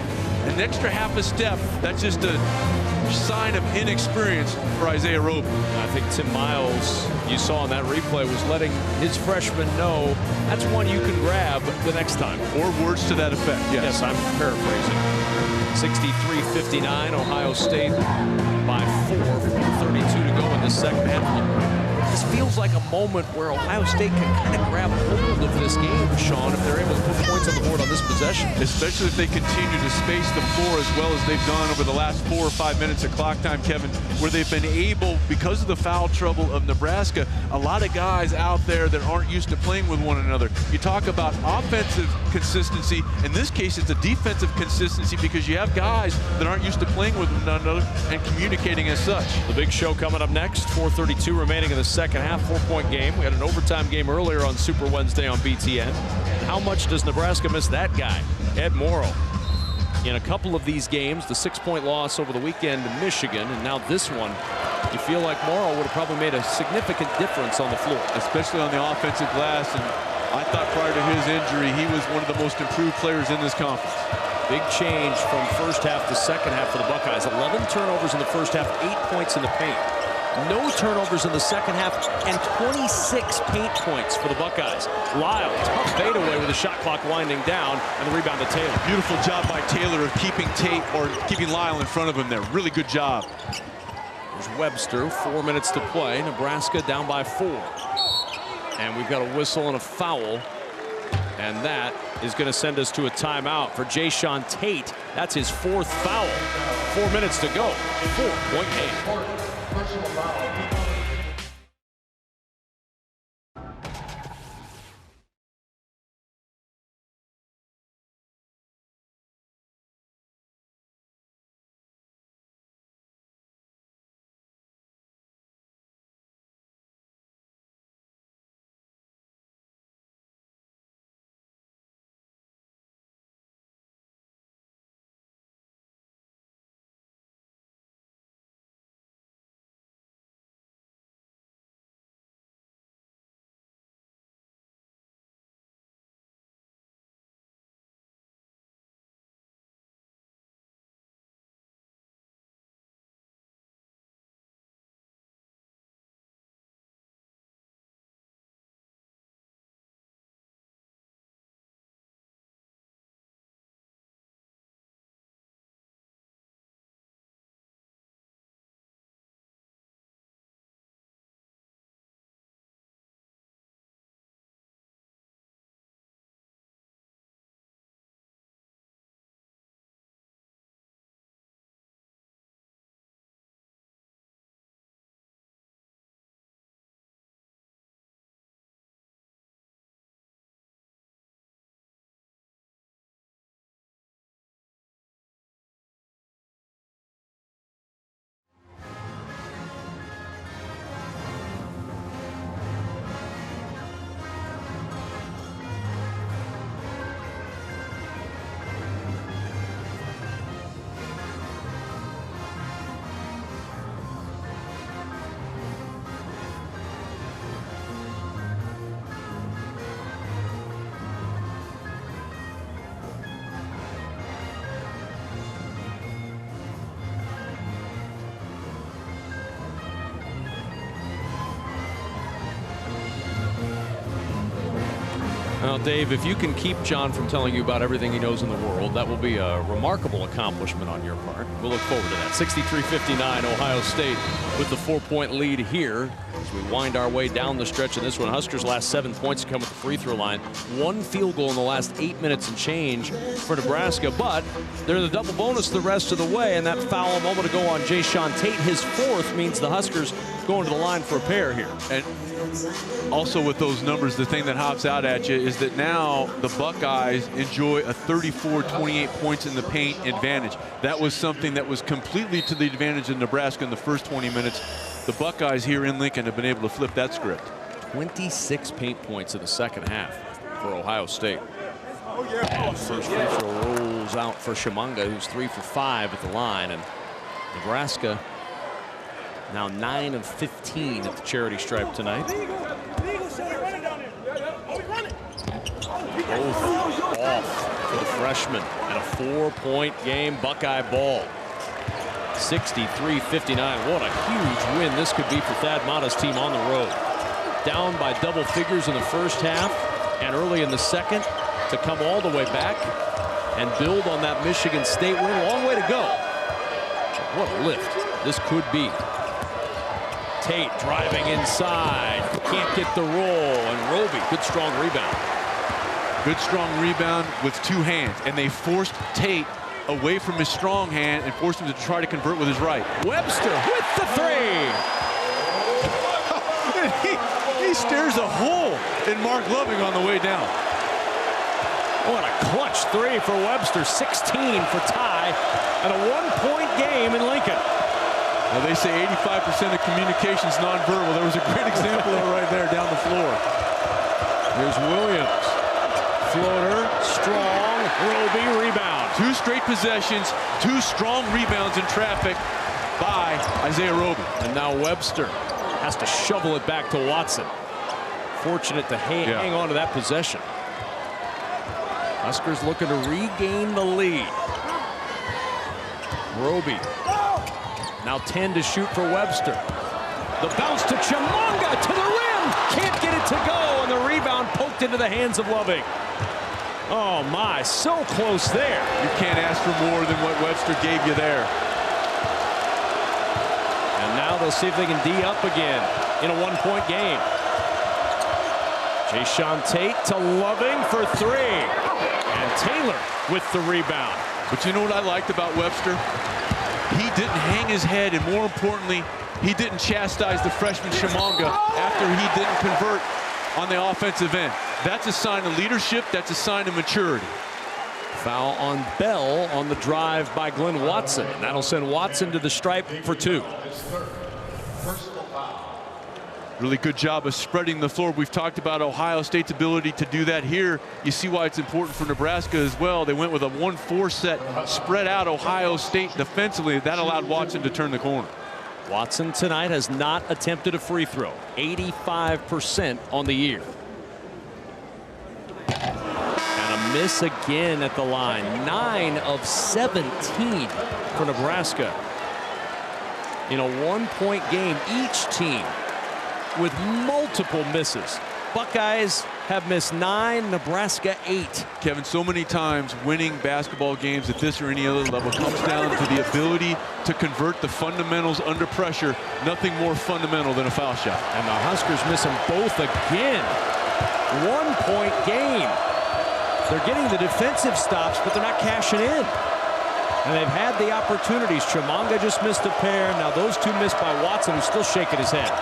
An extra half a step. That's just a sign of inexperience for Isaiah Roby. I think Tim Miles, you saw in that replay, was letting his freshman know that's one you can grab the next time. Or words to that effect. Yes, I'm paraphrasing. 63-59, Ohio State by 4, 4:32 to go in the second half. This feels like a moment where Ohio State can kind of grab hold of this game, Sean, if they're able to put points on the board on this possession. Especially if they continue to space the floor as well as they've done over the last 4 or 5 minutes of clock time, Kevin, where they've been able, because of the foul trouble of Nebraska, a lot of guys out there that aren't used to playing with one another. You talk about offensive consistency. In this case, it's a defensive consistency because you have guys that aren't used to playing with one another and communicating as such. The big show coming up next, 4:32 remaining in the second half, 4-point game. We had an overtime game earlier on Super Wednesday on BTN. How much does Nebraska miss that guy, Ed Morrow? In a couple of these games, the 6-point loss over the weekend to Michigan, and now this one, you feel like Morrow would have probably made a significant difference on the floor. Especially on the offensive glass, and I thought prior to his injury, he was one of the most improved players in this conference. Big change from first half to second half for the Buckeyes. 11 turnovers in the first half, 8 points in the paint. No turnovers in the second half, and 26 paint points for the Buckeyes. Lyle, tough fadeaway with the shot clock winding down, and the rebound to Taylor. Beautiful job by Taylor of keeping Tate, or keeping Lyle in front of him there. Really good job. There's Webster, 4 minutes to play. Nebraska down by 4. And we've got a whistle and a foul. And that is going to send us to a timeout for Jayshawn Tate. That's his 4th foul. 4 minutes to go. 4-point game. Personal foul. Well, Dave, if you can keep John from telling you about everything he knows in the world, that will be a remarkable accomplishment on your part. We'll look forward to that. 63-59, Ohio State with the 4-point lead here as we wind our way down the stretch in this one. Huskers' last 7 points come at the free throw line. 1 field goal in the last 8 minutes and change for Nebraska, but they're the double bonus the rest of the way, and that foul a moment ago on Jayshawn Tate, his 4th, means the Huskers going to the line for a pair here. And also with those numbers, the thing that hops out at you is that now the Buckeyes enjoy a 34-28 points in the paint advantage. That was something that was completely to the advantage of Nebraska in the first 20 minutes. The Buckeyes here in Lincoln have been able to flip that script. 26 paint points in the second half for Ohio State. And first free throw rolls out for Shimanga, who's 3 for 5 at the line, and Nebraska now 9 of 15 at the charity stripe tonight. Both off for the freshman, and a 4-point game, Buckeye ball. 63-59. What a huge win this could be for Thad Matta's team on the road. Down by double figures in the first half and early in the second to come all the way back and build on that Michigan State win. Long way to go. What a lift this could be. Tate driving inside, can't get the roll, and Roby, good strong rebound. Good strong rebound with 2 hands, and they forced Tate away from his strong hand and forced him to try to convert with his right. Webster with the 3. he stares a hole in Mark Loving on the way down. What a clutch 3 for Webster, 16 for Ty, and a 1-point game in Lincoln. Now they say 85% of communication's nonverbal. There was a great example of it right there down the floor. Here's Williams. Floater, strong, Roby, rebound. 2 straight possessions, 2 strong rebounds in traffic by Isaiah Roby. And now Webster has to shovel it back to Watson. Fortunate to hang on to that possession. Huskers looking to regain the lead. Roby. Now 10 to shoot for Webster. The bounce to Chimanga to the rim. Can't get it to go, and the rebound poked into the hands of Loving. Oh my, so close there. You can't ask for more than what Webster gave you there. And now they'll see if they can D up again in a 1-point game. Jayshawn Tate to Loving for 3. And Taylor with the rebound. But you know what I liked about Webster? He didn't hang his head, and more importantly, he didn't chastise the freshman Chimanga after he didn't convert on the offensive end. That's a sign of leadership. That's a sign of maturity. Foul on Bell on the drive by Glenn Watson. And that'll send Watson to the stripe for 2. Really good job of spreading the floor. We've talked about Ohio State's ability to do that here. You see why it's important for Nebraska as well. They went with a 1-4 set, spread out Ohio State defensively. That allowed Watson to turn the corner. Watson tonight has not attempted a free throw. 85% on the year. And a miss again at the line. 9 of 17 for Nebraska. In a 1-point game, each team with multiple misses. Buckeyes have missed 9, Nebraska 8. Kevin, so many times winning basketball games at this or any other level comes down to the ability to convert the fundamentals under pressure. Nothing more fundamental than a foul shot. And the Huskers miss them both again. 1-point game. They're getting the defensive stops, but they're not cashing in. And they've had the opportunities. Chimanga just missed a pair. Now those 2 missed by Watson, who's still shaking his head.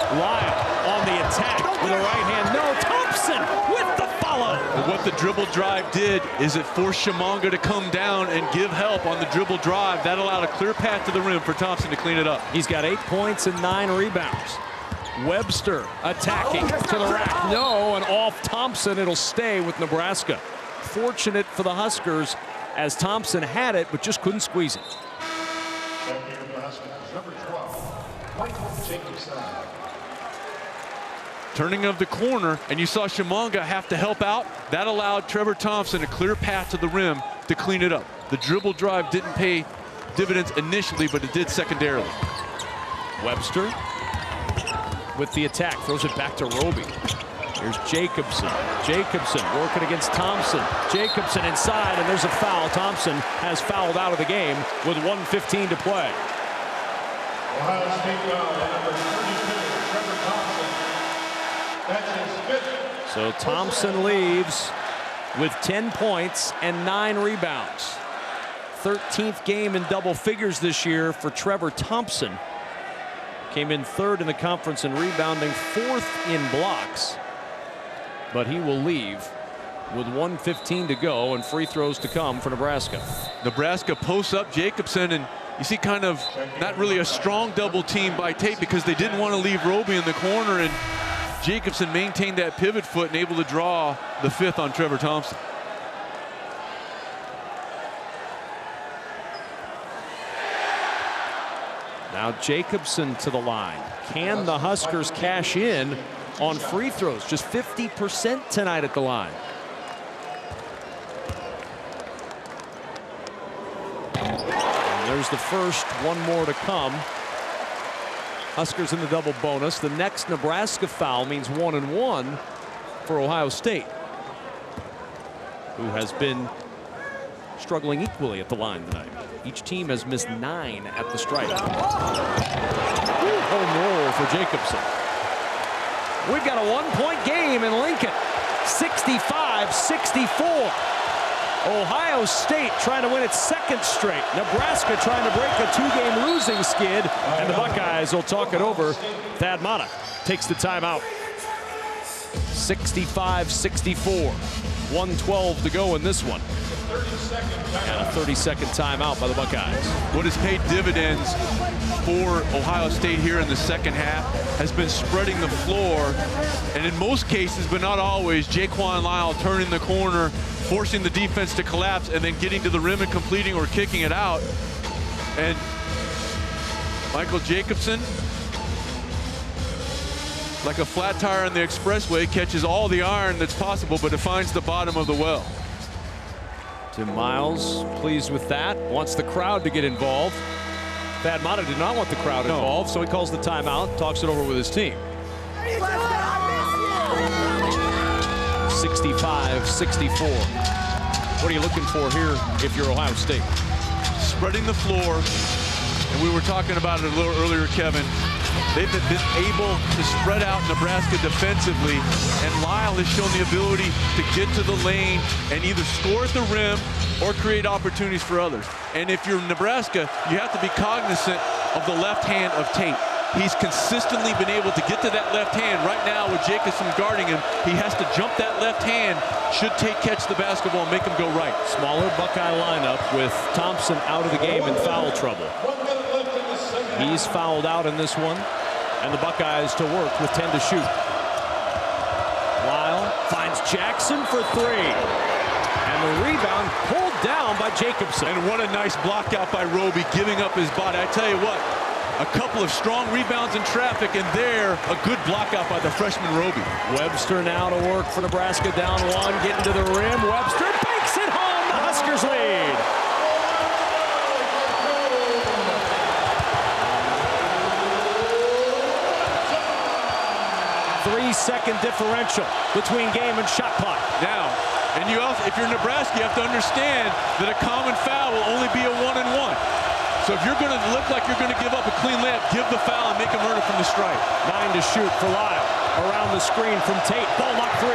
Lyle on the attack with a right hand. No, Thompson with the follow. But what the dribble drive did is it forced Chimanga to come down and give help on the dribble drive. That allowed a clear path to the rim for Thompson to clean it up. He's got 8 points and 9 rebounds. Webster attacking to the rack. No, and off Thompson. It'll stay with Nebraska. Fortunate for the Huskers as Thompson had it, but just couldn't squeeze it. Number 12, Michael Jacobson. Turning of the corner, and you saw Chimanga have to help out. That allowed Trevor Thompson a clear path to the rim to clean it up. The dribble drive didn't pay dividends initially, but it did secondarily. Webster with the attack, throws it back to Roby. Here's Jacobson. Jacobson working against Thompson. Jacobson inside, and there's a foul. Thompson has fouled out of the game with 1:15 to play. Ohio State foul, number 32, Trevor Thompson. That's his fifth. So Thompson leaves with 10 points and 9 rebounds. 13th game in double figures this year for Trevor Thompson. Came in 3rd in the conference in rebounding, 4th in blocks. But he will leave with 1:15 to go and free throws to come for Nebraska. Nebraska posts up Jacobson, and you see kind of not really a strong double team by Tate because they didn't want to leave Roby in the corner, and Jacobson maintained that pivot foot and able to draw the 5th on Trevor Thompson. Now Jacobson to the line. Can the Huskers cash in on free throws? Just 50% tonight at the line. And there's the first, one more to come. Huskers in the double bonus. The next Nebraska foul means 1-1 for Ohio State, who has been struggling equally at the line tonight. Each team has missed 9 at the stripe. Home roll for Jacobson. We've got a 1-point game in Lincoln. 65-64. Ohio State trying to win its 2nd straight. Nebraska trying to break a 2-game losing skid. And the Buckeyes will talk it over. Thad Matta takes the timeout. 65-64. 1:12 to go in this one. And a 30-second timeout by the Buckeyes. What has paid dividends for Ohio State here in the second half has been spreading the floor, and in most cases, but not always, Jaquan Lyle turning the corner, forcing the defense to collapse, and then getting to the rim and completing or kicking it out. And Michael Jacobson, like a flat tire on the expressway, catches all the iron that's possible, but it finds the bottom of the well. Tim Miles pleased with that, wants the crowd to get involved. Thad Matta did not want the crowd involved, so he calls the timeout, talks it over with his team. 65-64. What are you looking for here if you're Ohio State? Spreading the floor, and we were talking about it a little earlier, Kevin. They've been able to spread out Nebraska defensively, and Lyle has shown the ability to get to the lane and either score at the rim or create opportunities for others. And if you're Nebraska, you have to be cognizant of the left hand of Tate. He's consistently been able to get to that left hand. Right now with Jacobson guarding him, he has to jump that left hand should Tate catch the basketball and make him go right. Smaller Buckeye lineup with Thompson out of the game in foul trouble. He's fouled out in this one, and the Buckeyes to work with 10 to shoot. Lyle finds Jackson for 3. And the rebound pulled down by Jacobson. And what a nice block out by Roby, giving up his body. I tell you what, a couple of strong rebounds in traffic, and there, a good block out by the freshman Roby. Webster now to work for Nebraska, down 1, getting to the rim. Webster banks it home. The Huskers lead. Three-second differential between game and shot clock. Now, and you also, if you're Nebraska, you have to understand that a common foul will only be a 1-and-1. So if you're going to look like you're going to give up a clean layup, give the foul and make him earn it from the stripe. 9 to shoot for Lyle. Around the screen from Tate. Ball lock 3.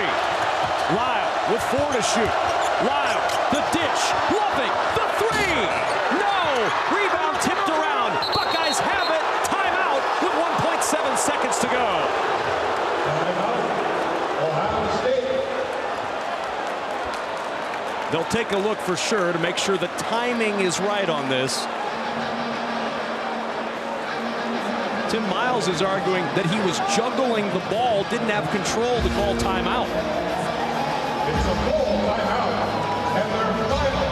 Lyle with 4 to shoot. Lyle, the ditch, Loving, the 3. No! Rebound tipped around. Buckeyes have it. Timeout with 1.7 seconds to go. Ohio State. They'll take a look for sure to make sure the timing is right on this. Tim Miles is arguing that he was juggling the ball, didn't have control to call timeout. It's a full timeout, and their final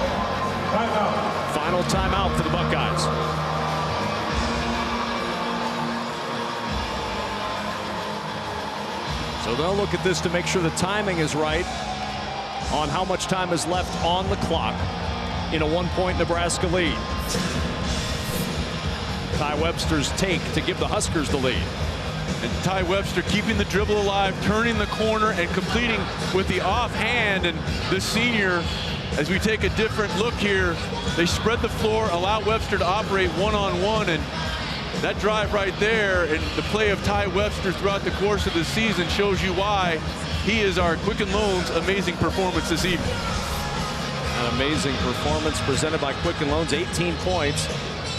timeout. Final timeout for the Buckeyes. So they'll look at this to make sure the timing is right on how much time is left on the clock in a 1-point Nebraska lead. Ty Webster's take to give the Huskers the lead. And Ty Webster keeping the dribble alive, turning the corner, and completing with the offhand. And the senior, as we take a different look here, they spread the floor, allow Webster to operate one-on-one, and that drive right there and the play of Ty Webster throughout the course of the season shows you why he is our Quicken Loans amazing performance this evening. An amazing performance presented by Quicken Loans. 18 points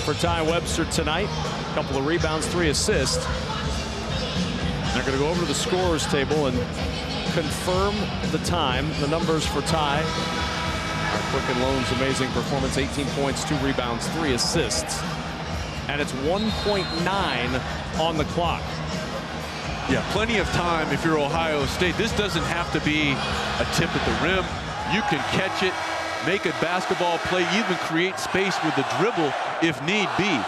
for Ty Webster tonight. A couple of rebounds, 3 assists. They're going to go over to the scorers table and confirm the time, the numbers for Ty. Our Quicken Loans amazing performance, 18 points, 2 rebounds, 3 assists. And it's 1.9 on the clock. Yeah, plenty of time if you're Ohio State. This doesn't have to be a tip at the rim. You can catch it, make a basketball play, even create space with the dribble if need be.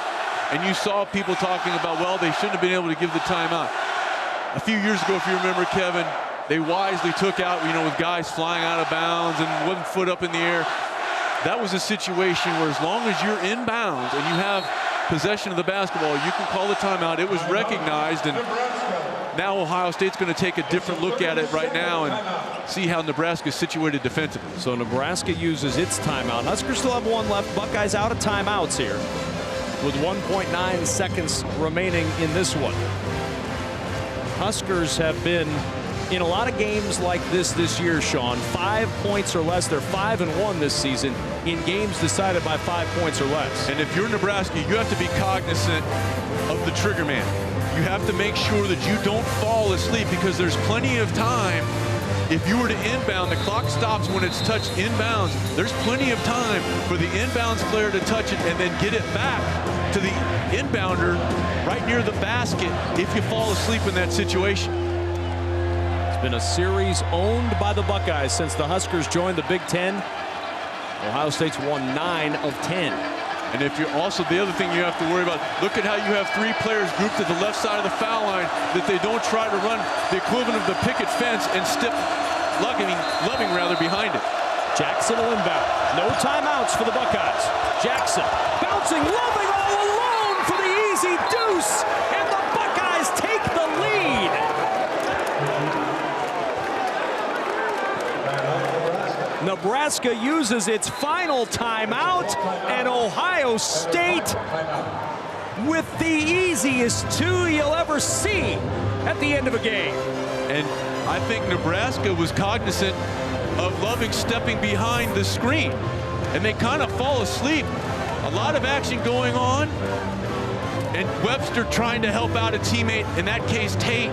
And you saw people talking about, well, they shouldn't have been able to give the timeout. A few years ago, if you remember, Kevin, they wisely took out, with guys flying out of bounds and 1 foot up in the air. That was a situation where as long as you're inbounds and you have possession of the basketball, you can call the timeout. It was recognized, and now Ohio State's going to take a different look at it right now and see how Nebraska is situated defensively. So Nebraska uses its timeout. Huskers still have 1 left. Buckeyes out of timeouts here with 1.9 seconds remaining in this one. Huskers have been in a lot of games like this year, Sean. 5 points or less. They're 5-1 this season in games decided by 5 points or less. And if you're Nebraska, you have to be cognizant of the trigger man. You have to make sure that you don't fall asleep, because there's plenty of time. If you were to inbound, the clock stops when it's touched inbounds. There's plenty of time for the inbounds player to touch it and then get it back to the inbounder right near the basket if you fall asleep in that situation. It's been a series owned by the Buckeyes since the Huskers joined the Big Ten. Ohio State's won 9 of 10. And if you're also, the other thing you have to worry about, look at how you have 3 players grouped at the left side of the foul line, that they don't try to run the equivalent of the picket fence and step Loving behind it. Jackson will inbound. No timeouts for the Buckeyes. Jackson bouncing, Loving all alone for the easy deuce, and the Buckeyes take the lead. Nebraska uses its final timeout, and Ohio State with the easiest 2 you'll ever see at the end of a game. And I think Nebraska was cognizant of Loving stepping behind the screen, and they kind of fall asleep. A lot of action going on, and Webster trying to help out a teammate, in that case Tate.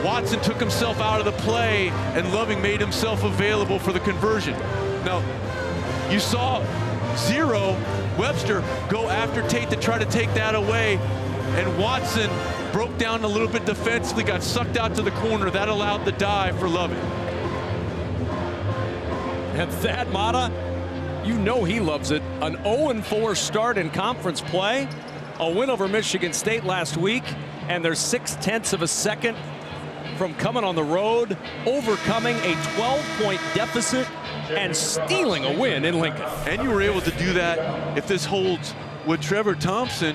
Watson took himself out of the play, and Loving made himself available for the conversion. Now, you saw Webster go after Tate to try to take that away, and Watson broke down a little bit defensively, got sucked out to the corner. That allowed the dive for Loving. And Thad Matta, you know he loves it. An 0-4 start in conference play, a win over Michigan State last week, and they're 0.6 of a second from coming on the road, overcoming a 12-point deficit and stealing a win in Lincoln. And you were able to do that if this holds with Trevor Thompson.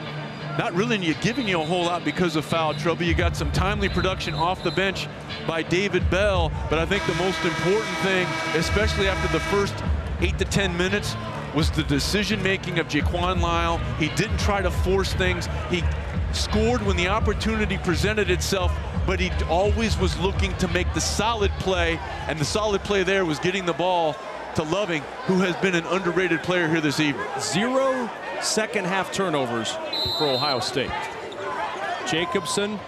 Not really giving you a whole lot because of foul trouble. You got some timely production off the bench by David Bell, but I think the most important thing, especially after the first 8 to 10 minutes, was the decision-making of Jaquan Lyle. He didn't try to force things. He scored when the opportunity presented itself, but he always was looking to make the solid play, and the solid play there was getting the ball to Loving, who has been an underrated player here this evening. 0 second-half turnovers for Ohio State. Jacobson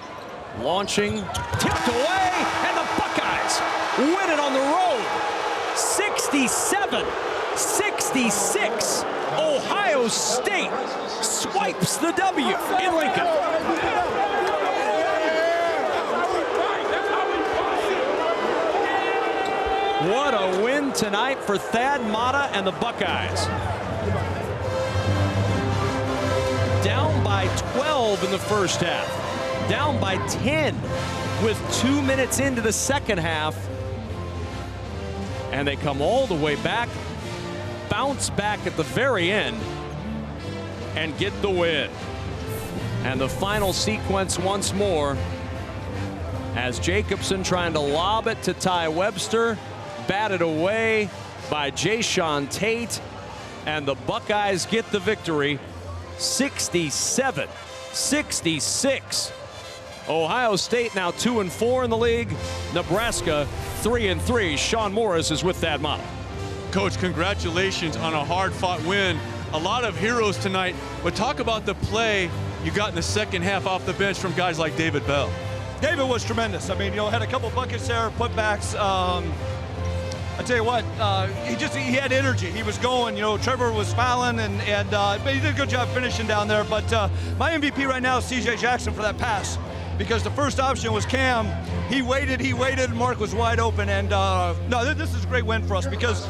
launching, tipped away, and the Buckeyes win it on the road. 67-66. Ohio State swipes the W in Lincoln. What a win tonight for Thad Matta and the Buckeyes. Down by 12 in the first half. Down by 10 with 2 minutes into the second half. And they come all the way back, bounce back at the very end, and get the win. And the final sequence once more, as Jacobson trying to lob it to Ty Webster. Batted away by Jayshawn Tate. And the Buckeyes get the victory, 67-66. Ohio State now 2-4 in the league. Nebraska 3-3. Sean Morris is with that model. Coach, congratulations on a hard-fought win. A lot of heroes tonight, but talk about the play you got in the second half off the bench from guys like David Bell. David was tremendous. I mean, had a couple buckets there, putbacks. I tell you what, he had energy. He was going. Trevor was fouling, but he did a good job finishing down there. But my MVP right now is C.J. Jackson for that pass, because the first option was Cam. He waited, and Mark was wide open. And no, this is a great win for us, because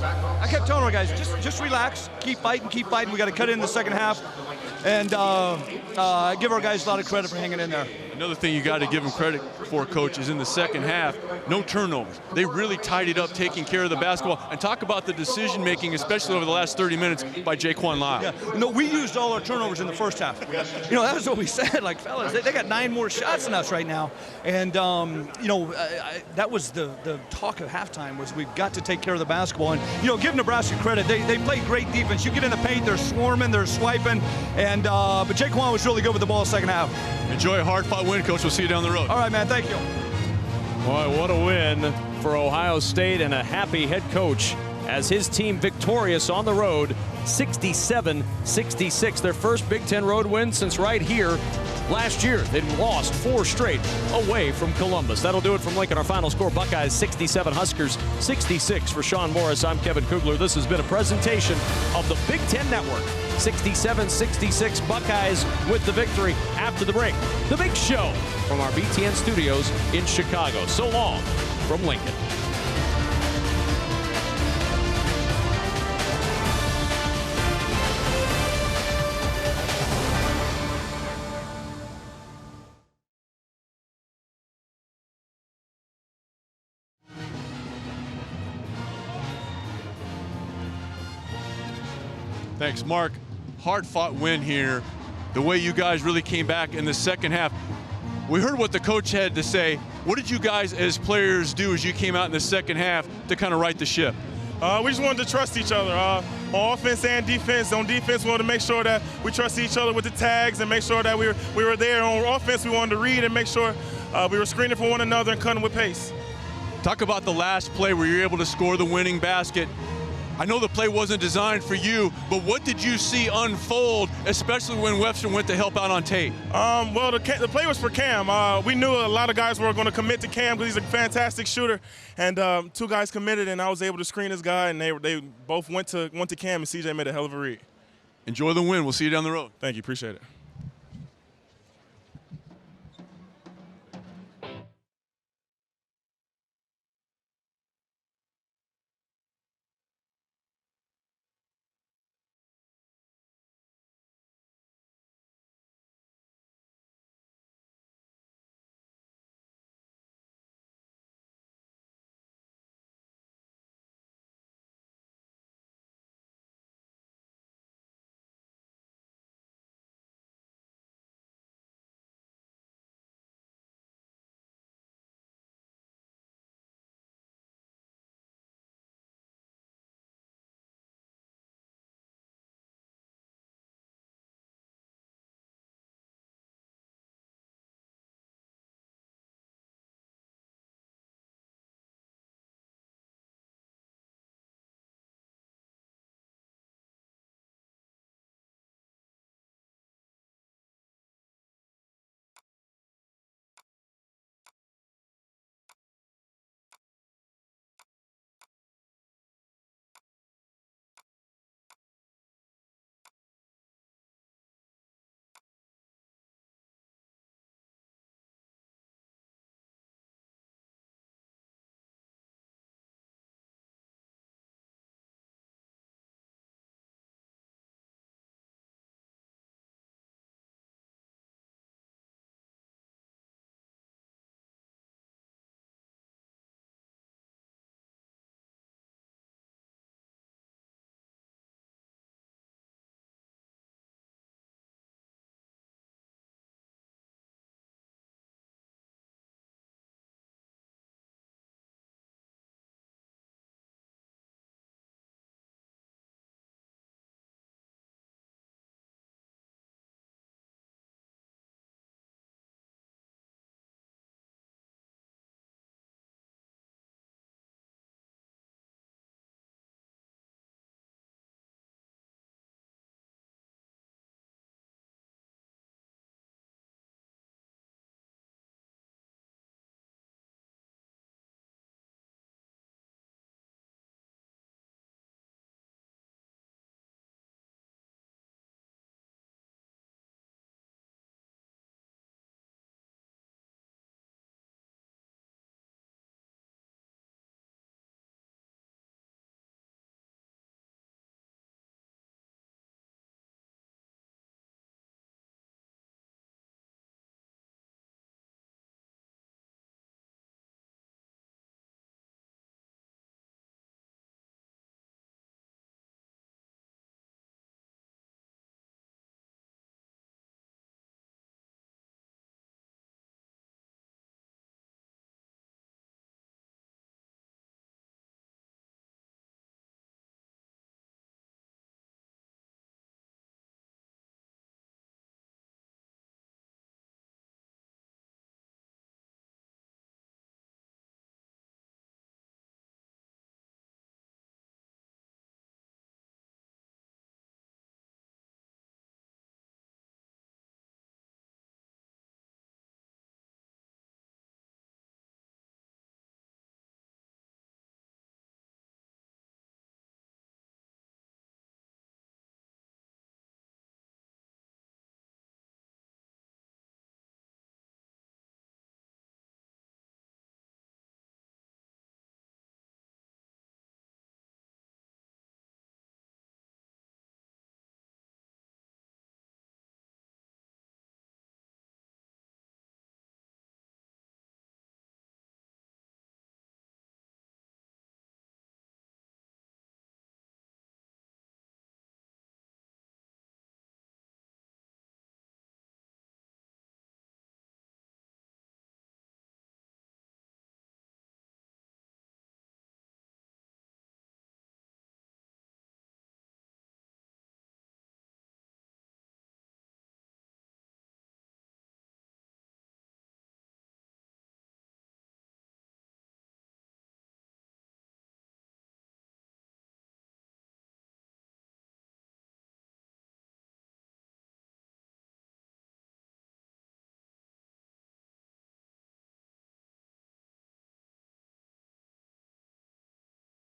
I kept telling our guys, just relax, keep fighting. We got to cut in the second half, and give our guys a lot of credit for hanging in there. Another thing you got to give them credit for, Coach, is in the second half, no turnovers. They really tidied up, taking care of the basketball. And talk about the decision-making, especially over the last 30 minutes, by Jaquan Lyle. Yeah, we used all our turnovers in the first half. That was what we said. Like, fellas, they got 9 more shots than us right now. And, that was the talk of halftime, was we've got to take care of the basketball. And, give Nebraska credit. They play great defense. You get in the paint, they're swarming, they're swiping. And but Jaquan was really good with the ball second half. Enjoy a hard-fought win, Coach. We'll see you down the road. All right, man. Thank you. Boy, what a win for Ohio State, and a happy head coach as his team victorious on the road, 67-66. Their first Big Ten road win since right here last year. They'd lost 4 straight away from Columbus. That'll do it from Lincoln. Our final score, Buckeyes 67, Huskers 66. For Sean Morris, I'm Kevin Kugler. This has been a presentation of the Big Ten Network. 67-66, Buckeyes with the victory. After the break, the big show from our BTN studios in Chicago. So long from Lincoln. Thanks, Mark. Hard-fought win here. The way you guys really came back in the second half. We heard what the coach had to say. What did you guys as players do as you came out in the second half to kind of right the ship? We just wanted to trust each other on offense and defense. On defense, we wanted to make sure that we trusted each other with the tags and make sure that we were there. On offense, we wanted to read and make sure we were screening for one another and cutting with pace. Talk about the last play where you were able to score the winning basket. I know the play wasn't designed for you, but what did you see unfold, especially when Webster went to help out on Tate? Well, the play was for Cam. We knew a lot of guys were going to commit to Cam because he's a fantastic shooter, and 2 guys committed, and I was able to screen this guy, and they both went to Cam, and CJ made a hell of a read. Enjoy the win. We'll see you down the road. Thank you. Appreciate it.